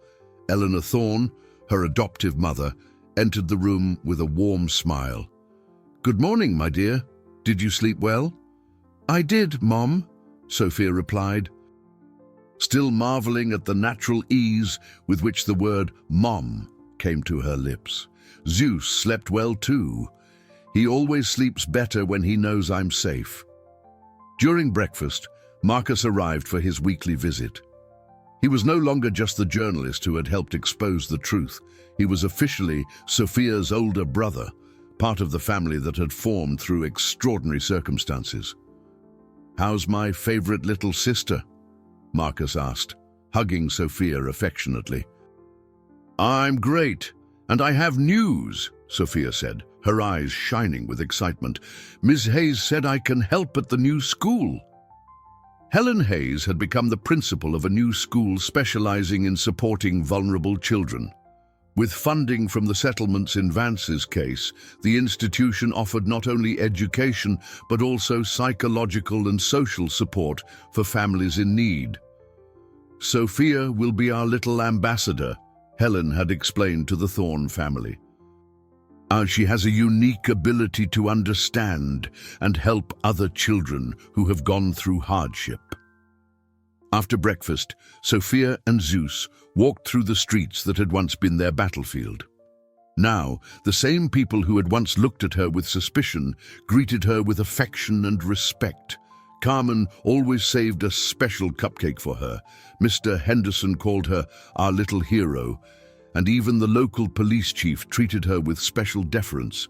Eleanor Thorne, her adoptive mother, entered the room with a warm smile. "Good morning, my dear. Did you sleep well?" "I did, Mom," Sophia replied, still marveling at the natural ease with which the word Mom came to her lips. "Zeus slept well too. He always sleeps better when he knows I'm safe." During breakfast, Marcus arrived for his weekly visit. He was no longer just the journalist who had helped expose the truth. He was officially Sophia's older brother, part of the family that had formed through extraordinary circumstances. "How's my favorite little sister?" Marcus asked, hugging Sophia affectionately. "I'm great, and I have news," Sophia said, her eyes shining with excitement. "Ms. Hayes said I can help at the new school." Helen Hayes had become the principal of a new school specializing in supporting vulnerable children. With funding from the settlements in Vance's case, the institution offered not only education but also psychological and social support for families in need. "Sophia will be our little ambassador," Helen had explained to the Thorne family. She has a unique ability to understand and help other children who have gone through hardship. After breakfast, Sophia and Zeus walked through the streets that had once been their battlefield. Now, the same people who had once looked at her with suspicion greeted her with affection and respect. Carmen always saved a special cupcake for her. Mr. Henderson called her our little hero, and even the local police chief treated her with special deference.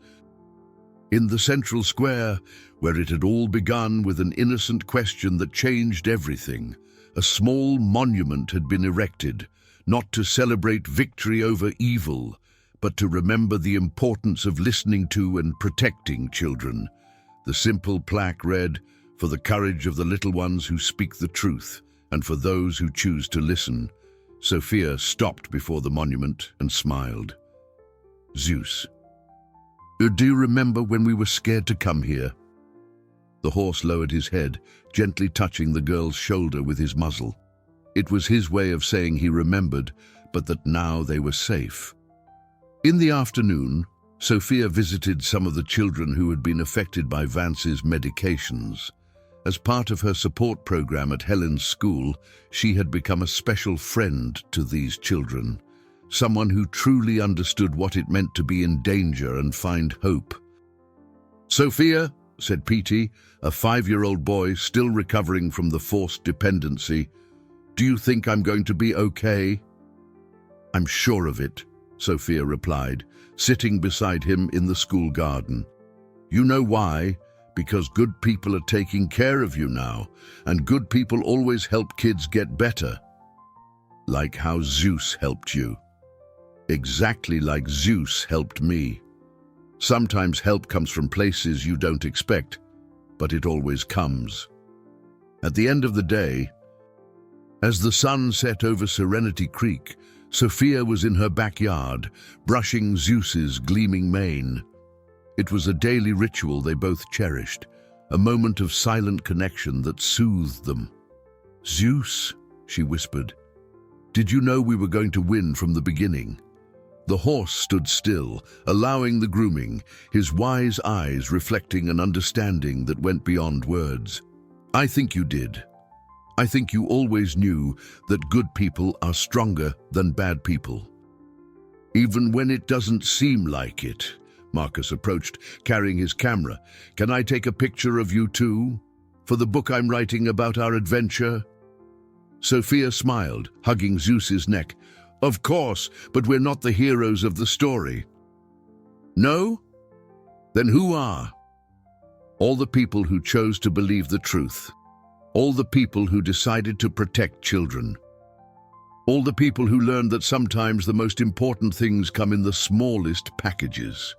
In the central square, where it had all begun with an innocent question that changed everything, a small monument had been erected, not to celebrate victory over evil, but to remember the importance of listening to and protecting children. The simple plaque read, "For the courage of the little ones who speak the truth, and for those who choose to listen." Sophia stopped before the monument and smiled. "Zeus, do you remember when we were scared to come here?" The horse lowered his head, gently touching the girl's shoulder with his muzzle. It was his way of saying he remembered, but that now they were safe. In the afternoon, Sophia visited some of the children who had been affected by Vance's medications. As part of her support program at Helen's school, she had become a special friend to these children, someone who truly understood what it meant to be in danger and find hope. "Sophia," said Petey, a 5-year-old boy still recovering from the forced dependency, "do you think I'm going to be okay?" "I'm sure of it," Sophia replied, sitting beside him in the school garden. "You know why? Because good people are taking care of you now, and good people always help kids get better. Like how Zeus helped you. Exactly like Zeus helped me. Sometimes help comes from places you don't expect, but it always comes." At the end of the day, as the sun set over Serenity Creek, Sophia was in her backyard, brushing Zeus's gleaming mane. It was a daily ritual they both cherished, a moment of silent connection that soothed them. "Zeus," she whispered, "did you know we were going to win from the beginning? The horse stood still, allowing the grooming, his wise eyes reflecting an understanding that went beyond words. I think you did. I think you always knew that good people are stronger than bad people. Even when it doesn't seem like it, Marcus approached, carrying his camera. Can I take a picture of you too? For the book I'm writing about our adventure? Sophia smiled, hugging Zeus's neck. Of course, but we're not the heroes of the story. No? Then who are? All the people who chose to believe the truth. All the people who decided to protect children. All the people who learned that sometimes the most important things come in the smallest packages.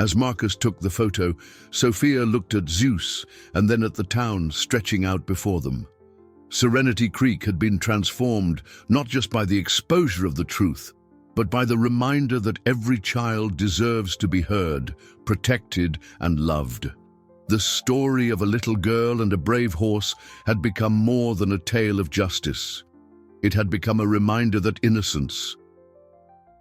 As Marcus took the photo, Sophia looked at Zeus and then at the town stretching out before them. Serenity Creek had been transformed not just by the exposure of the truth, but by the reminder that every child deserves to be heard, protected, and loved. The story of a little girl and a brave horse had become more than a tale of justice. It had become a reminder that innocence,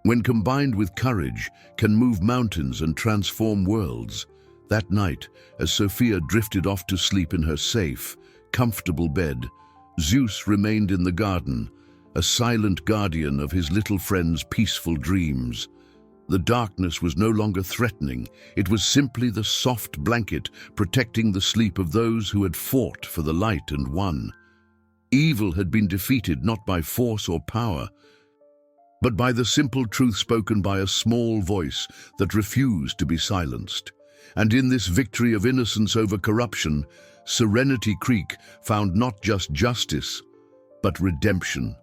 when combined with courage, can move mountains and transform worlds. That night, as Sophia drifted off to sleep in her safe, comfortable bed, Zeus remained in the garden, a silent guardian of his little friend's peaceful dreams. The darkness was no longer threatening. It was simply the soft blanket protecting the sleep of those who had fought for the light and won. Evil had been defeated not by force or power, but by the simple truth spoken by a small voice that refused to be silenced. And in this victory of innocence over corruption, Serenity Creek found not just justice, but redemption.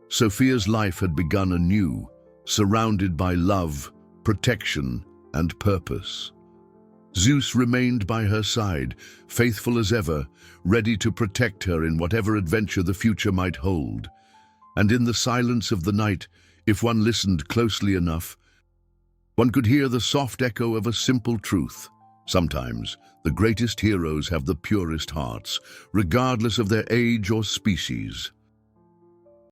Sophia's life had begun anew, surrounded by love, protection, and purpose. Zeus remained by her side, faithful as ever, ready to protect her in whatever adventure the future might hold. And in the silence of the night, if one listened closely enough, one could hear the soft echo of a simple truth. Sometimes, the greatest heroes have the purest hearts, regardless of their age or species.